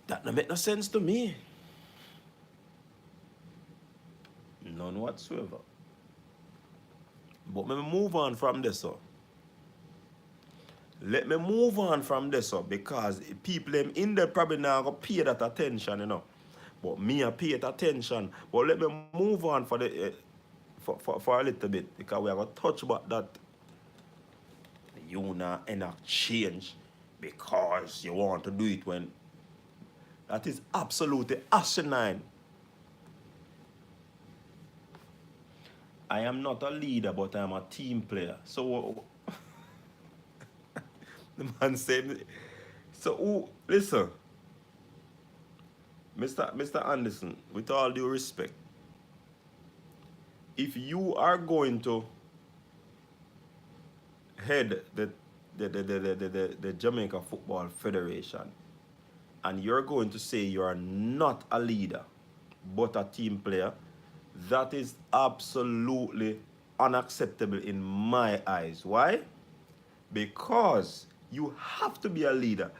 Speaker 1: That don't make no sense to me. None whatsoever. But let me move on from this, so. Let me move on from this, so, because people them in there probably now gonna pay that attention, you know. But me I pay it attention. But let me move on for the for a little bit because we are gonna touch about that. You not enact change because you want to do it when that is absolutely asinine. I am not a leader, but I am a team player. So the man said, so listen, Mr. Anderson, with all due respect, if you are going to head the Jamaica Football Federation, and you're going to say you are not a leader but a team player, that is absolutely unacceptable in my eyes. Why? Because you have to be a leader.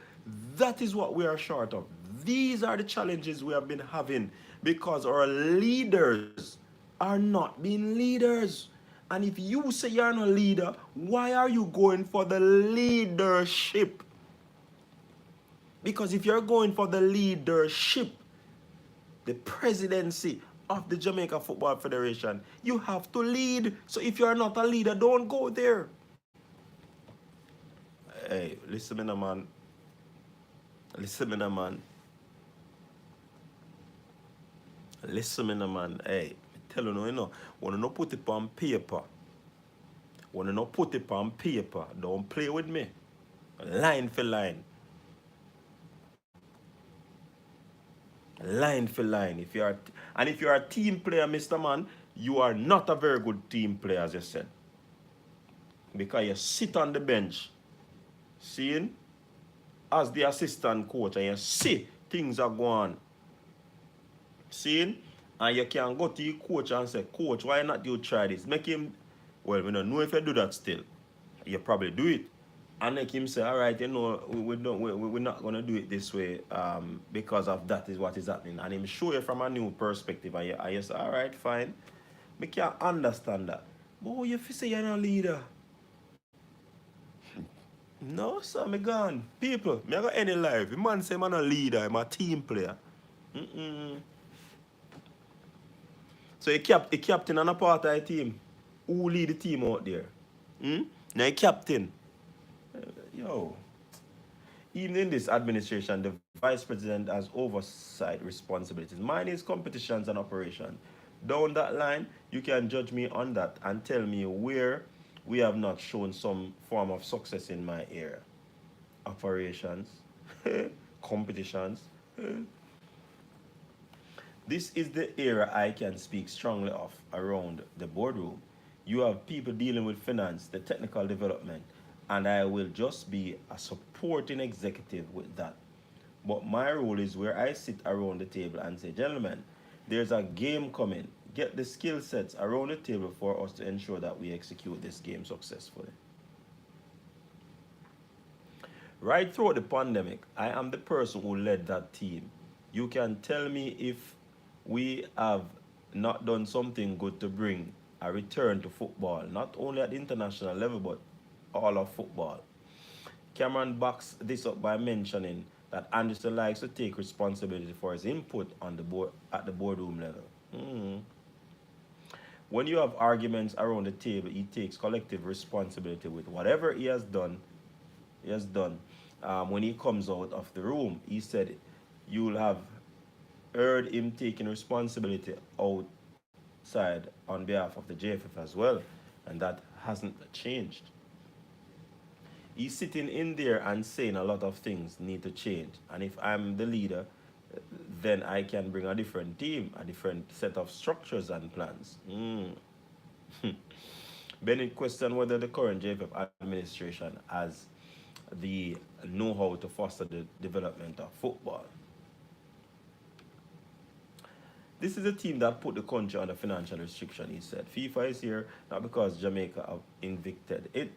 Speaker 1: That is what we are short of. These are the challenges we have been having because our leaders are not being leaders. And if you say you're not a leader, why are you going for the leadership? Because if you're going for the leadership, the presidency of the Jamaica Football Federation, you have to lead. So if you're not a leader, don't go there. Hey, listen me now, man. Listen me now, man. Listen me now, man. Hey, tell you, when you not put it on paper, when you not put it on paper, don't play with me. Line for line. Line for line. If you're a team player, Mr. Man, you are not a very good team player, as you said. Because you sit on the bench, seeing as the assistant coach, and you see things are going. Seeing, and you can go to your coach and say, Coach, why not you try this? Make him, well, we don't know if you do that still. You probably do it. And make him say, all right, we're not going to do it this way because of that is what is happening. And him show you from a new perspective. And you say, all right, fine. I can understand that. But you say you're not a leader. No, sir, me gone. People, me got any life. The man say I'm a leader, I'm a team player. So a captain and a part of the team. Who lead the team out there? Now a captain. Yo. Even in this administration, the vice president has oversight responsibilities. Mine is competitions and operations. Down that line, you can judge me on that and tell me where we have not shown some form of success in my area. Operations, competitions. This is the area I can speak strongly of around the boardroom. You have people dealing with finance, the technical development, and I will just be a supporting executive with that. But my role is where I sit around the table and say, gentlemen, there's a game coming. Get the skill sets around the table for us to ensure that we execute this game successfully. Right throughout the pandemic, I am the person who led that team. You can tell me if we have not done something good to bring a return to football, not only at the international level, but all of football. Cameron backs this up by mentioning that Anderson likes to take responsibility for his input on the board at the boardroom level. When you have arguments around the table, he takes collective responsibility with whatever he has done. When he comes out of the room, he said, you'll have heard him taking responsibility outside on behalf of the JFF as well, and that hasn't changed. He's sitting in there and saying a lot of things need to change, and if I'm the leader, then I can bring a different team, a different set of structures and plans. Bennett questioned whether the current JFF administration has the know-how to foster the development of football. This is a team that put the country under financial restriction, he said. FIFA is here not because Jamaica have invicted it.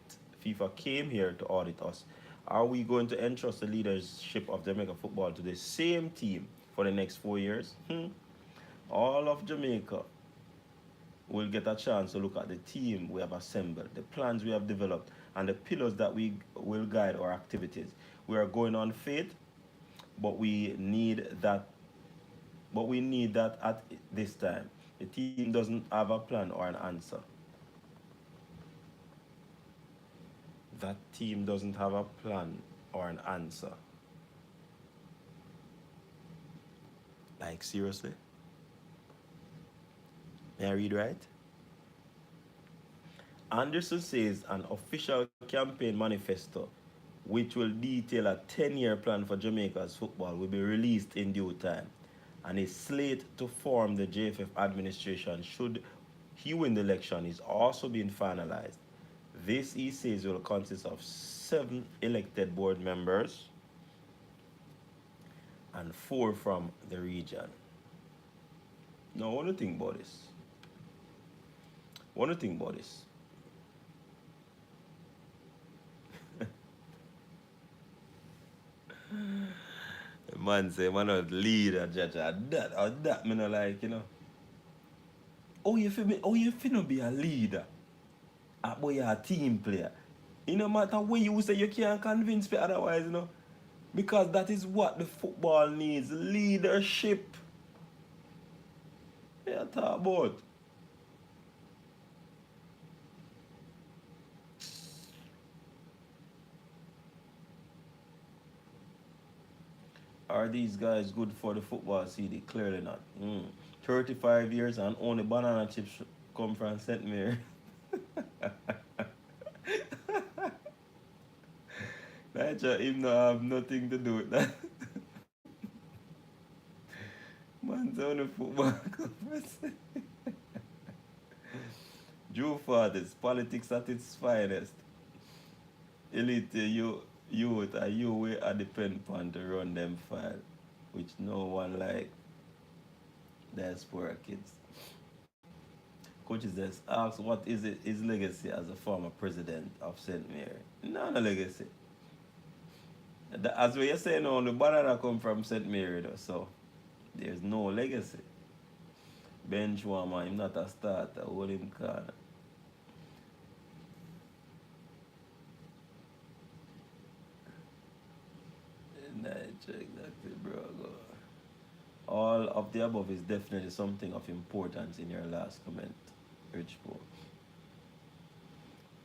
Speaker 1: FIFA came here to audit us. Are we going to entrust the leadership of Jamaica football to the same team for the next 4 years? All of Jamaica will get a chance to look at the team we have assembled, the plans we have developed, and the pillars that we will guide our activities. We are going on faith, but we need that at this time. The team doesn't have a plan or an answer. That team doesn't have a plan or an answer. Like, seriously? May I read right? Anderson says an official campaign manifesto, which will detail a 10-year plan for Jamaica's football, will be released in due time. And a slate to form the JFF administration should he win the election is also being finalized. This, he says, will consist of 7 elected board members, and 4 from the region. Now, what do you think about this? What do you think about this? The man say, man, not leader, judge, or that, me not like, you know. How you finna be a leader? Boy, you're a team player. It no matter what you say, you can't convince me otherwise, you know. Because that is what the football needs. Leadership. Yeah, talk about. Are these guys good for the football CD? Clearly not. 35 years and only banana chips come from St. Mary. Nature, him no have nothing to do with that. Man's on the football conference. Joe Fathers, politics at its finest. Elite youth are you way at depend upon to run them file, which no one like diaspora kids. Coaches just ask what is it his legacy as a former president of St. Mary. No legacy. As we are saying now, the banana come from St. Mary though, so there's no legacy. Bench warmer, him not a starter, hold him corner. Exactly, bro. All of the above is definitely something of importance in your last comment, Rich Paul.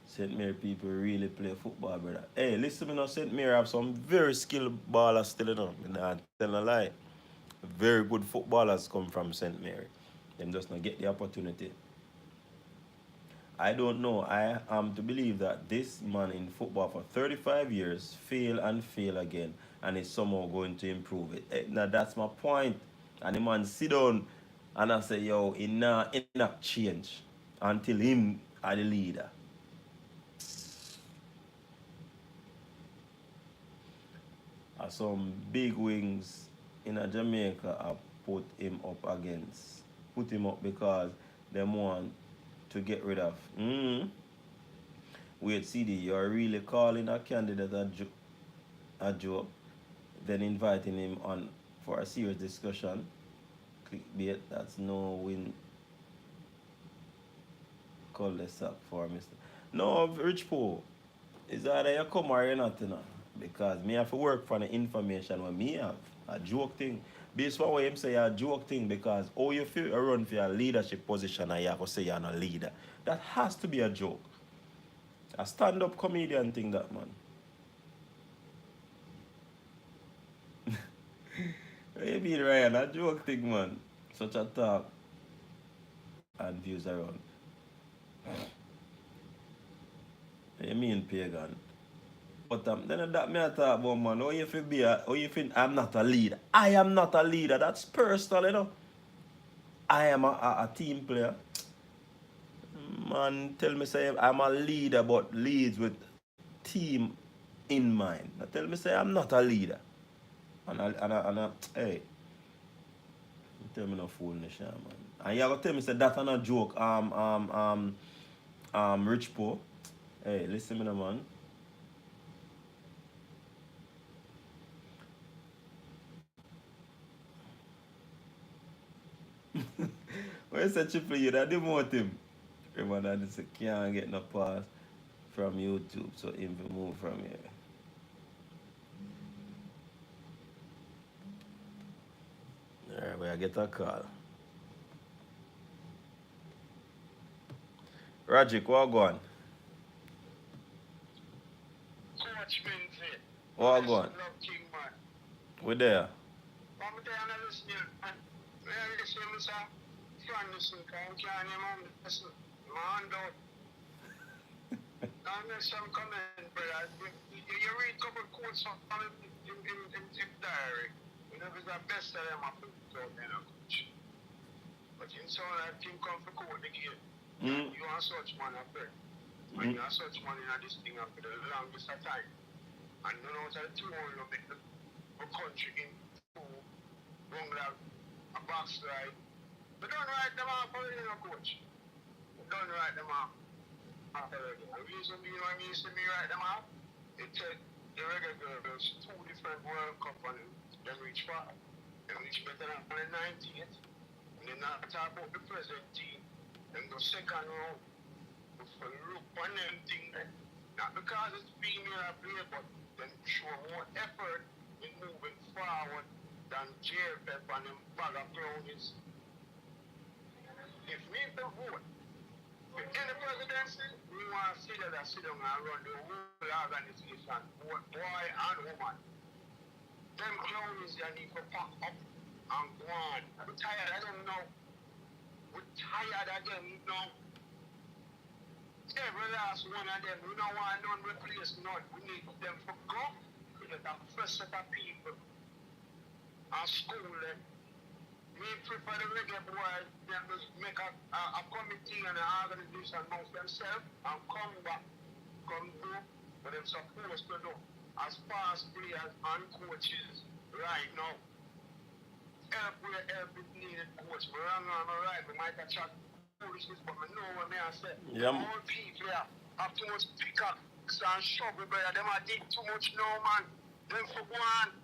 Speaker 1: St. Mary people really play football, brother. Hey, listen, me now, St. Mary have some very skilled ballers still, you know. I'm not telling a lie. Very good footballers come from St. Mary. Them just not get the opportunity. I don't know. I am to believe that this man in football for 35 years fail and fail again and is somehow going to improve it. Now that's my point. And the man sit down and I say, yo, he not change until him are the leader. Some big wings in a Jamaica have put him up because they want to get rid of. Wait, CD, you're really calling a candidate a joke, then inviting him on for a serious discussion. Clickbait, that's no win. Cul-de-sac for Mr. No, Rich Poe, is either you come or you not, you know? Because me have to work for the information what me have. A joke thing. Based on what him say a joke thing because you feel run for your leadership position and you have to say you're not a leader. That has to be a joke. A stand-up comedian thing that man. What you mean, Ryan? A joke thing, man. Such a talk and views around. What you mean, pagan? But then that me I talk about, man. How you feel I'm not a leader? I am not a leader. That's personal, you know. I am a team player. Man, tell me say I'm a leader, but leads with team in mind. Now tell me say I'm not a leader. Hey, tell me no foolish, man. And you gotta tell me say that's not a joke. Rich Poe. Hey, listen me, no, man. When you say triple you, that demote him. Raymond Anderson can't get no pass from YouTube, so him will move from here. Alright, we get a call. Rajic, what go on?
Speaker 2: Coach Vincent.
Speaker 1: What go on? We there.
Speaker 2: Some comment, brother. You read a couple quotes from in diary. You know, it's the best that I'm up to, you know, coach. But in some I think come for quote again. You are such man up there. And you are such man in this thing up for the longest of time. And you know, it's a two-one of the country in bungle, a box ride. We don't write them off already, no coach. We don't write them off already. The reason being when you see me write them off, they take the Reggae girls two different World Cup and them reach far. They reach better than the 90th. And then not talk about the present team. Then go second round. For look on them thing. Not because it's female play, but then show more effort in moving forward than JFF and them bag of clowns. If we the vote, if in the presidency, we want to see that I sit down and run the whole organization, both boy and woman. Them clowns that need to pack up and go on. I'm tired, I don't know. We're tired again, you know. Every last one of them, we don't want none replace none. We need them for go. We get a first set of people and school them. Me prefer the Reggae Boyz, them to make a committee and an organization amongst themselves and come back, come do what they're supposed to do as fast players and coaches right now. Help where help is needed, coach. We're wrong on my right, we might have chat foolishness, but I know what I say.
Speaker 1: Yeah.
Speaker 2: All people here have too much pickaxe and shovel, brother. Them are dig too much now, man. Them for one.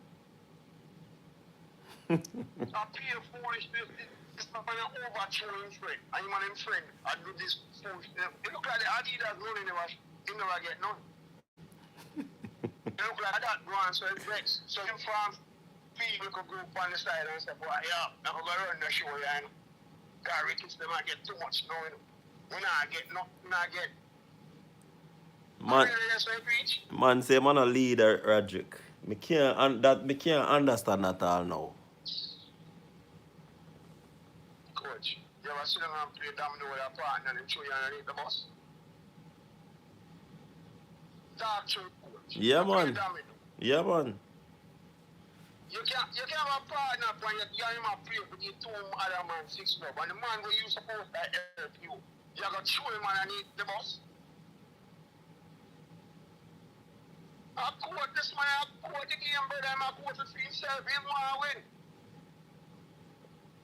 Speaker 2: I pay foolishness. It's not an overthrowing friend. And you man him friend. I do this foolishness. It look like the Adidas money never get none. It look like that one, so it's vexed. So him farm people could go up on the side and say, boy, yeah, I'm going to run the show, yeah. God, Ricketts, they might get too much now, you know. We not get nothing, not get.
Speaker 1: Man say man a leader, Roderick. Me can't understand that all now.
Speaker 2: Coach, you ever sit down and play domino with a partner and show you underneath the bus? Talk to coach.
Speaker 1: Yeah, man. Yeah, man.
Speaker 2: You can't have a partner when you have him play with the two other man 6 club and the man where you supposed to help you. You got to show him underneath the bus. I quote this man, I quote the game, brother, I quote it for himself, he want to win.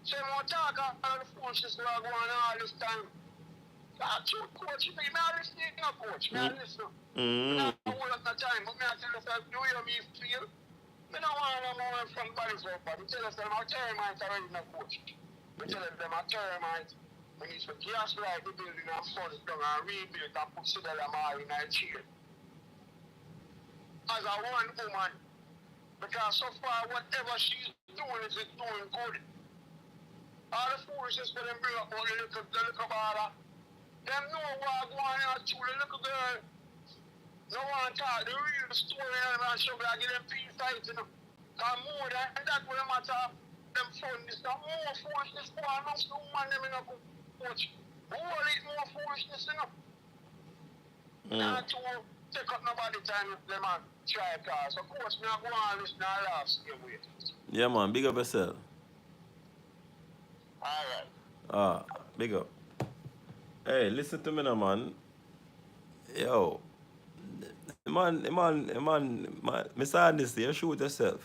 Speaker 2: So you want to talk all the phone just like going all this time. Talk to coach, you think me I listen to you, coach, me I listen. I don't hold up the time, but me I tell yourself, do you me feel? I don't want no more from bodies up, but I tell us them I termite already no coach. I tell them I termite. We need to gas light the building and force down and rebuild and put cedar them all in a chair. As a one woman, because so far whatever she's doing is doing good. All the foolishness for them bring up all the little baller. Them know what going on to the little girl. No one talk the real story and show like give them peace fight, you know. Cause more than that what them matter them fun this more foolishness for no school man them in a coach. Who will eat more foolishness, you know? Not to take up nobody time with them and try cars. Of course me I go on listen and laugh still wait.
Speaker 1: Yeah, man, big up yourself.
Speaker 2: Alright.
Speaker 1: Big up. Hey, listen to me now, man. Yo. Man, Mr. Anderson, you shoot yourself.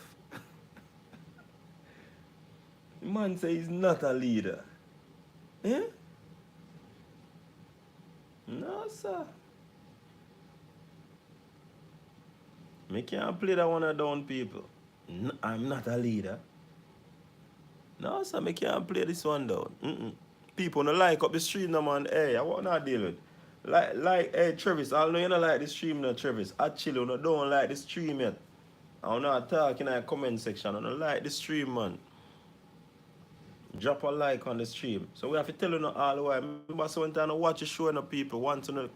Speaker 1: The man say he's not a leader. Eh? No, sir. Me can't play that one of down people. I'm not a leader. No, sir, me can't play this one down. People don't like up the stream, no, man. Hey, I want to deal with. Hey, Travis, I know you don't like the stream, no, Travis. Actually, you don't like the stream yet. I'm not talking in the comment section. I don't like the stream, man. Drop a like on the stream. So we have to tell you all the way. Remember, sometimes I watch the show and the people want to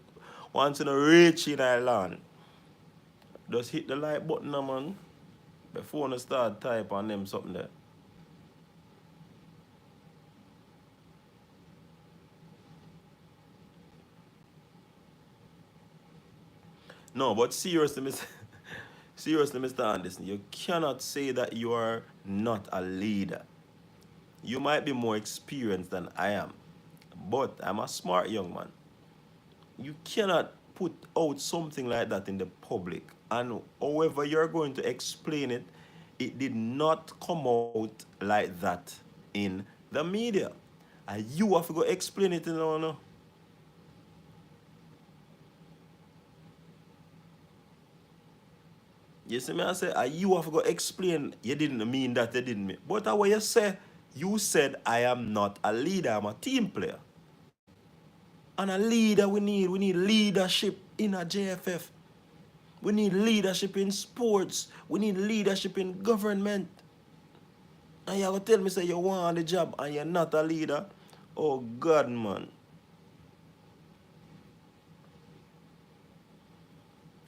Speaker 1: reach in Ireland. Just hit the like button, man. Before you start type on them something there. No, but seriously, Mr. Anderson, you cannot say that you are not a leader. You might be more experienced than I am, but I'm a smart young man. You cannot put out something like that in the public, and however you're going to explain it, It did not come out like that in the media. And you have to go explain it, no. You see me, I say, you have to go explain, you didn't mean that, you didn't mean. But what you say, you said, I am not a leader, I'm a team player. And a leader we need leadership in a JFF. We need leadership in sports. We need leadership in government. And you have to tell me, say, you want the job and you're not a leader? Oh, God, man.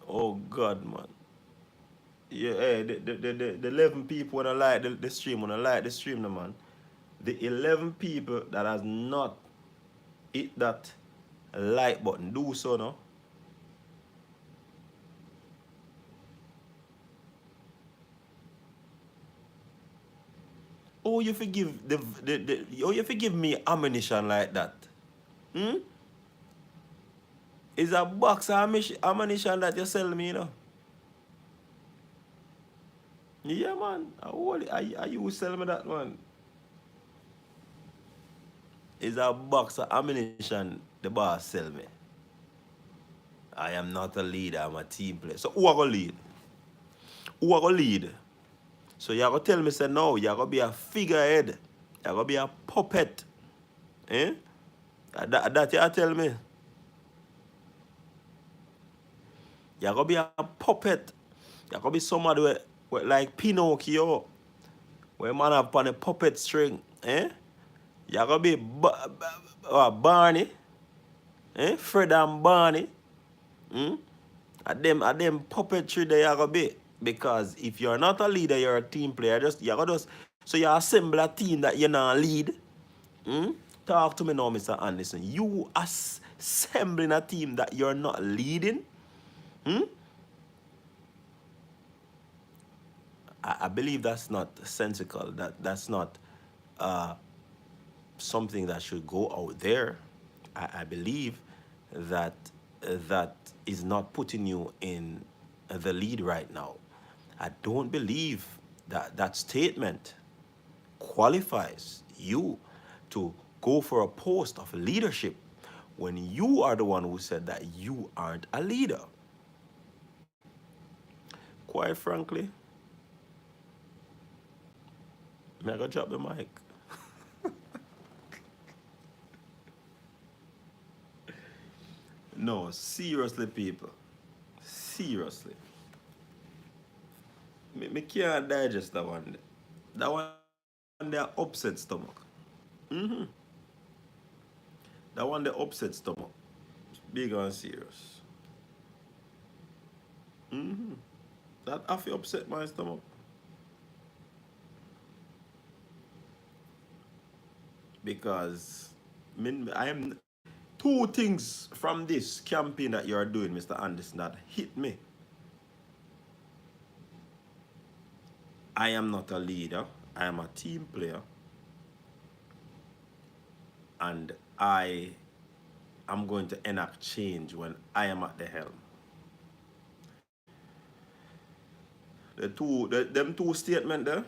Speaker 1: Oh, God, man. Yeah, hey, the 11 people when I like the stream, when I like the stream, no, man. The 11 people that has not hit that like button, do so, no? Oh, you forgive you forgive me ammunition like that? Hmm? Is a box of ammunition that you sell me, you know? Yeah, man. Are you sell me that, man? Is a box of ammunition the boss sell me. I am not a leader, I'm a team player. So who are gonna lead? Who are gonna lead? So you're gonna tell me, say no, you're gonna be a figurehead. You're gonna be a puppet. Eh? That you tell me. You're gonna be a puppet. You're gonna be somebody like Pinocchio, where man have on a puppet string. Eh? You're gonna be Barney. Eh? Fred and Barney. Hmm? At them puppetry there you gonna be. Because if you're not a leader, you're a team player. So you assemble a team that you're not lead. Hmm? Talk to me now, Mr. Anderson. You assembling a team that you're not leading? Hmm? I believe that's not sensical. That's not uh, something that should go out there. I believe that that is not putting you in the lead right now. I don't believe that that statement qualifies you to go for a post of leadership when you are the one who said that you aren't a leader. Quite frankly, I'm gonna drop the mic. No, seriously, people. Seriously. Me can't digest that one. That one they upset stomach. Mm-hmm. That one they upset stomach. Big and serious. Mm-hmm. That have to upset my stomach. Because I am two things from this campaign that you're doing, Mr. Anderson, that hit me. I am not a leader. I am a team player. And I am going to enact change when I am at the helm. Them two statements there,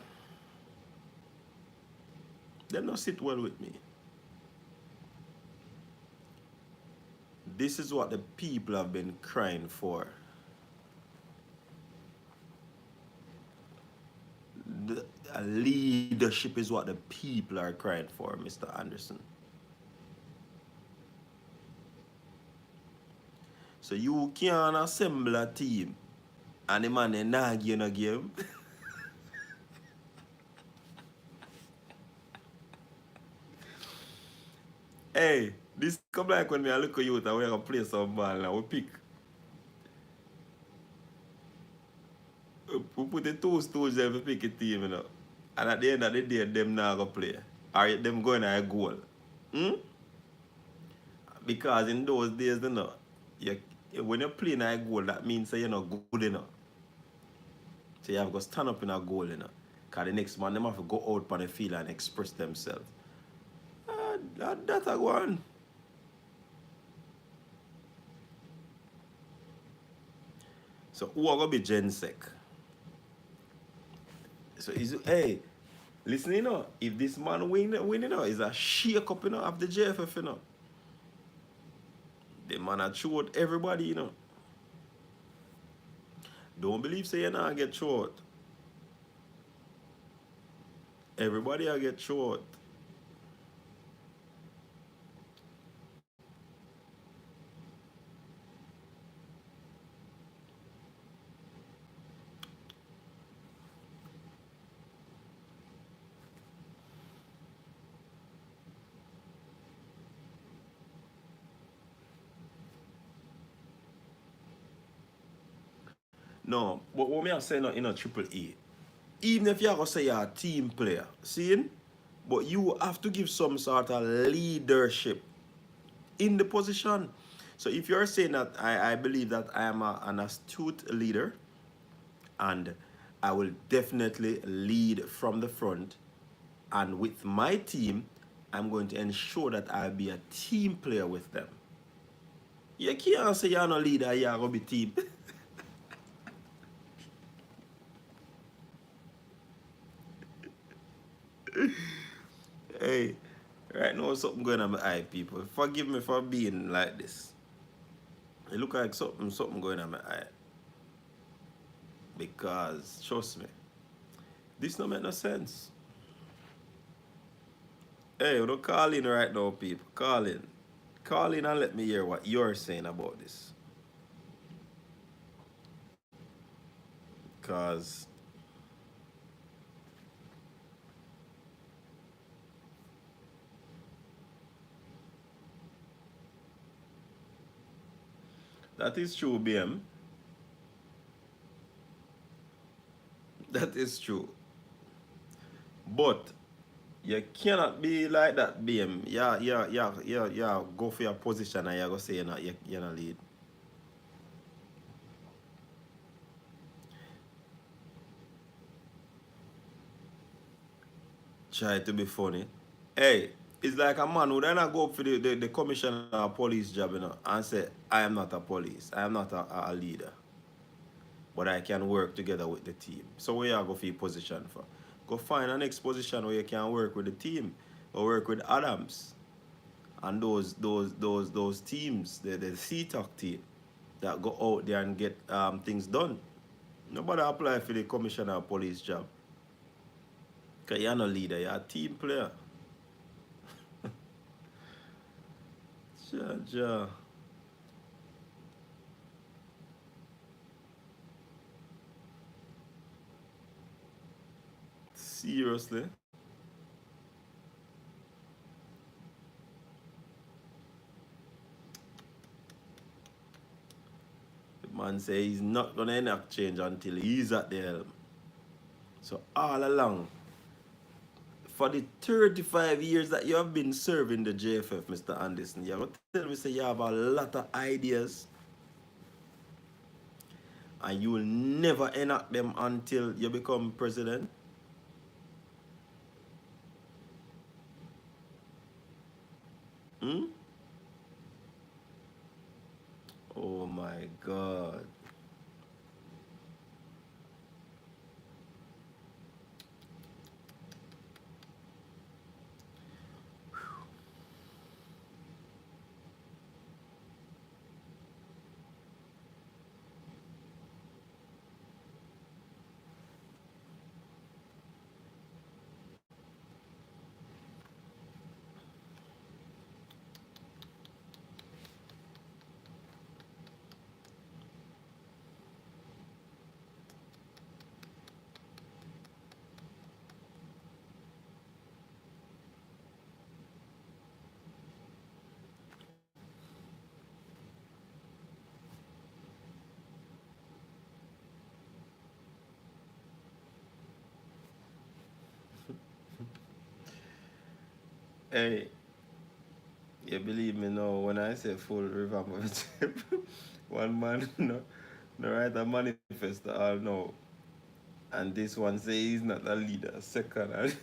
Speaker 1: they don't sit well with me. This is what the people have been crying for. The leadership is what the people are crying for, Mr. Anderson. So you can't assemble a team and the man is not in a game. Hey, this come like when me I look at you and we gonna play some ball and we pick. We put the two stools there to pick a team, you know. And at the end of the day, them not gonna play. Or them going to a goal. Hmm? Because in those days, you know, when you're playing a goal, that means that you're not good enough. So you have to stand up in a goal, you know. Because the next man, them have to go out on the field and express themselves. That's a one. So who are going to be Gen Sec? So is hey, listen, you know, if this man win, you know, is a shake up, you know, of the JFF, you know. The man a throw out everybody, you know. Don't believe say you not get throw out. Everybody a get throw out. No, but what me I say no in a triple A. Even if you're gonna say you're a team player, seeing? But you have to give some sort of leadership in the position. So if you're saying that I believe that I am an astute leader and I will definitely lead from the front, and with my team, I'm going to ensure that I'll be a team player with them. You can't say you're not a leader, you're going to be team. Hey, right now something going on my eye, people. Forgive me for being like this. It look like something going on my eye. Because, trust me, this don't make no sense. Hey, we don't call in right now, people. Call in. Call in and let me hear what you're saying about this. Because that is true, BM. That is true. But you cannot be like that, BM. Yeah, go for your position and you go say you're not lead. Try to be funny. Hey, it's like a man who then go up for the commissioner of police job, you know, and say, I am not a police, I am not a leader, but I can work together with the team. So where you go for your position for? Go find an next position where you can work with the team or work with Adams and those teams, the C-Talk team that go out there and get things done. Nobody apply for the commissioner of police job. Because you're not a leader, you're a team player. Ja. Seriously? The man say he's not gonna enact change until he's at the helm. So all along, for the 35 years that you have been serving the JFF, Mr. Anderson, you're gonna tell me say you have a lot of ideas and you will never enact them until you become president? Hmm? Oh my God. Hey, you believe me now when I say full revamp of the trip, one man no write a manifesto all now. And this one say he's not a leader. Second,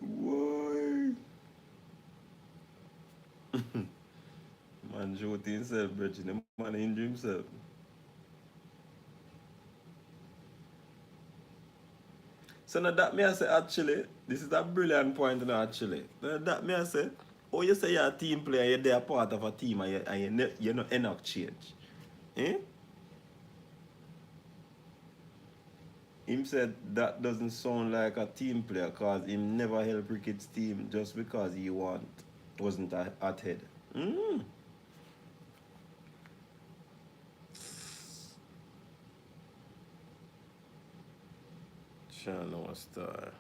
Speaker 1: boy, man man shoot himself, Bridget. The man injure himself. So now that me I say actually, this is a brilliant point now actually. Now that me I say, oh you say you're a team player, you're there part of a team and you're not enough change. Eh? Him said that doesn't sound like a team player cause him never help Ricketts team just because he wasn't at head. Mm. Sure no star.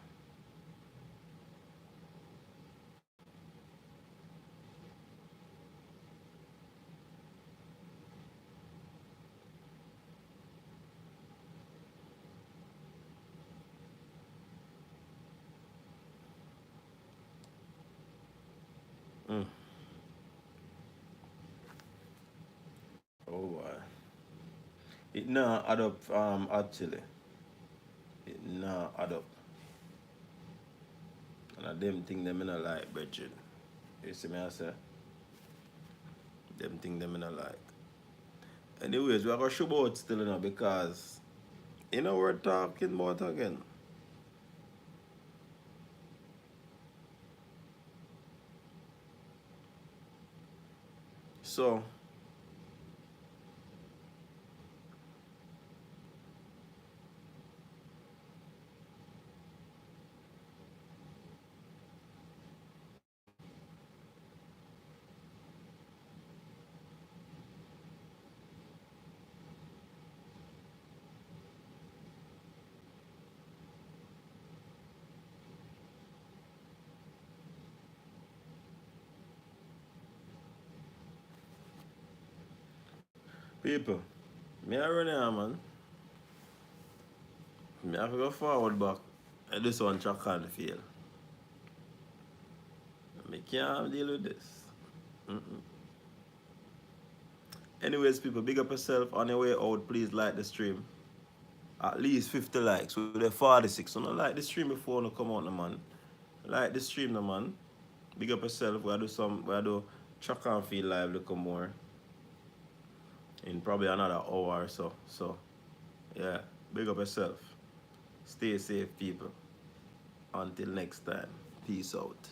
Speaker 1: Mm. Oh boy. It now add up actually. It now add up. And I them thing them in a like, Bridget. You see me I say? Them thing them in a like. Anyways, we are gonna show about still because we're talking about again. So people, me I run here man. Me have to go forward back. And this one track can't fail. Me can't deal with this. Mm-mm. Anyways, people, big up yourself. On your way out, please like the stream. At least 50 likes. We're 46. So don't like the stream before you come out, no, man. Like the stream, no, man. Big up yourself. We do track and feel live a little more. In probably another hour or so. So, yeah. Big up yourself. Stay safe, people. Until next time. Peace out.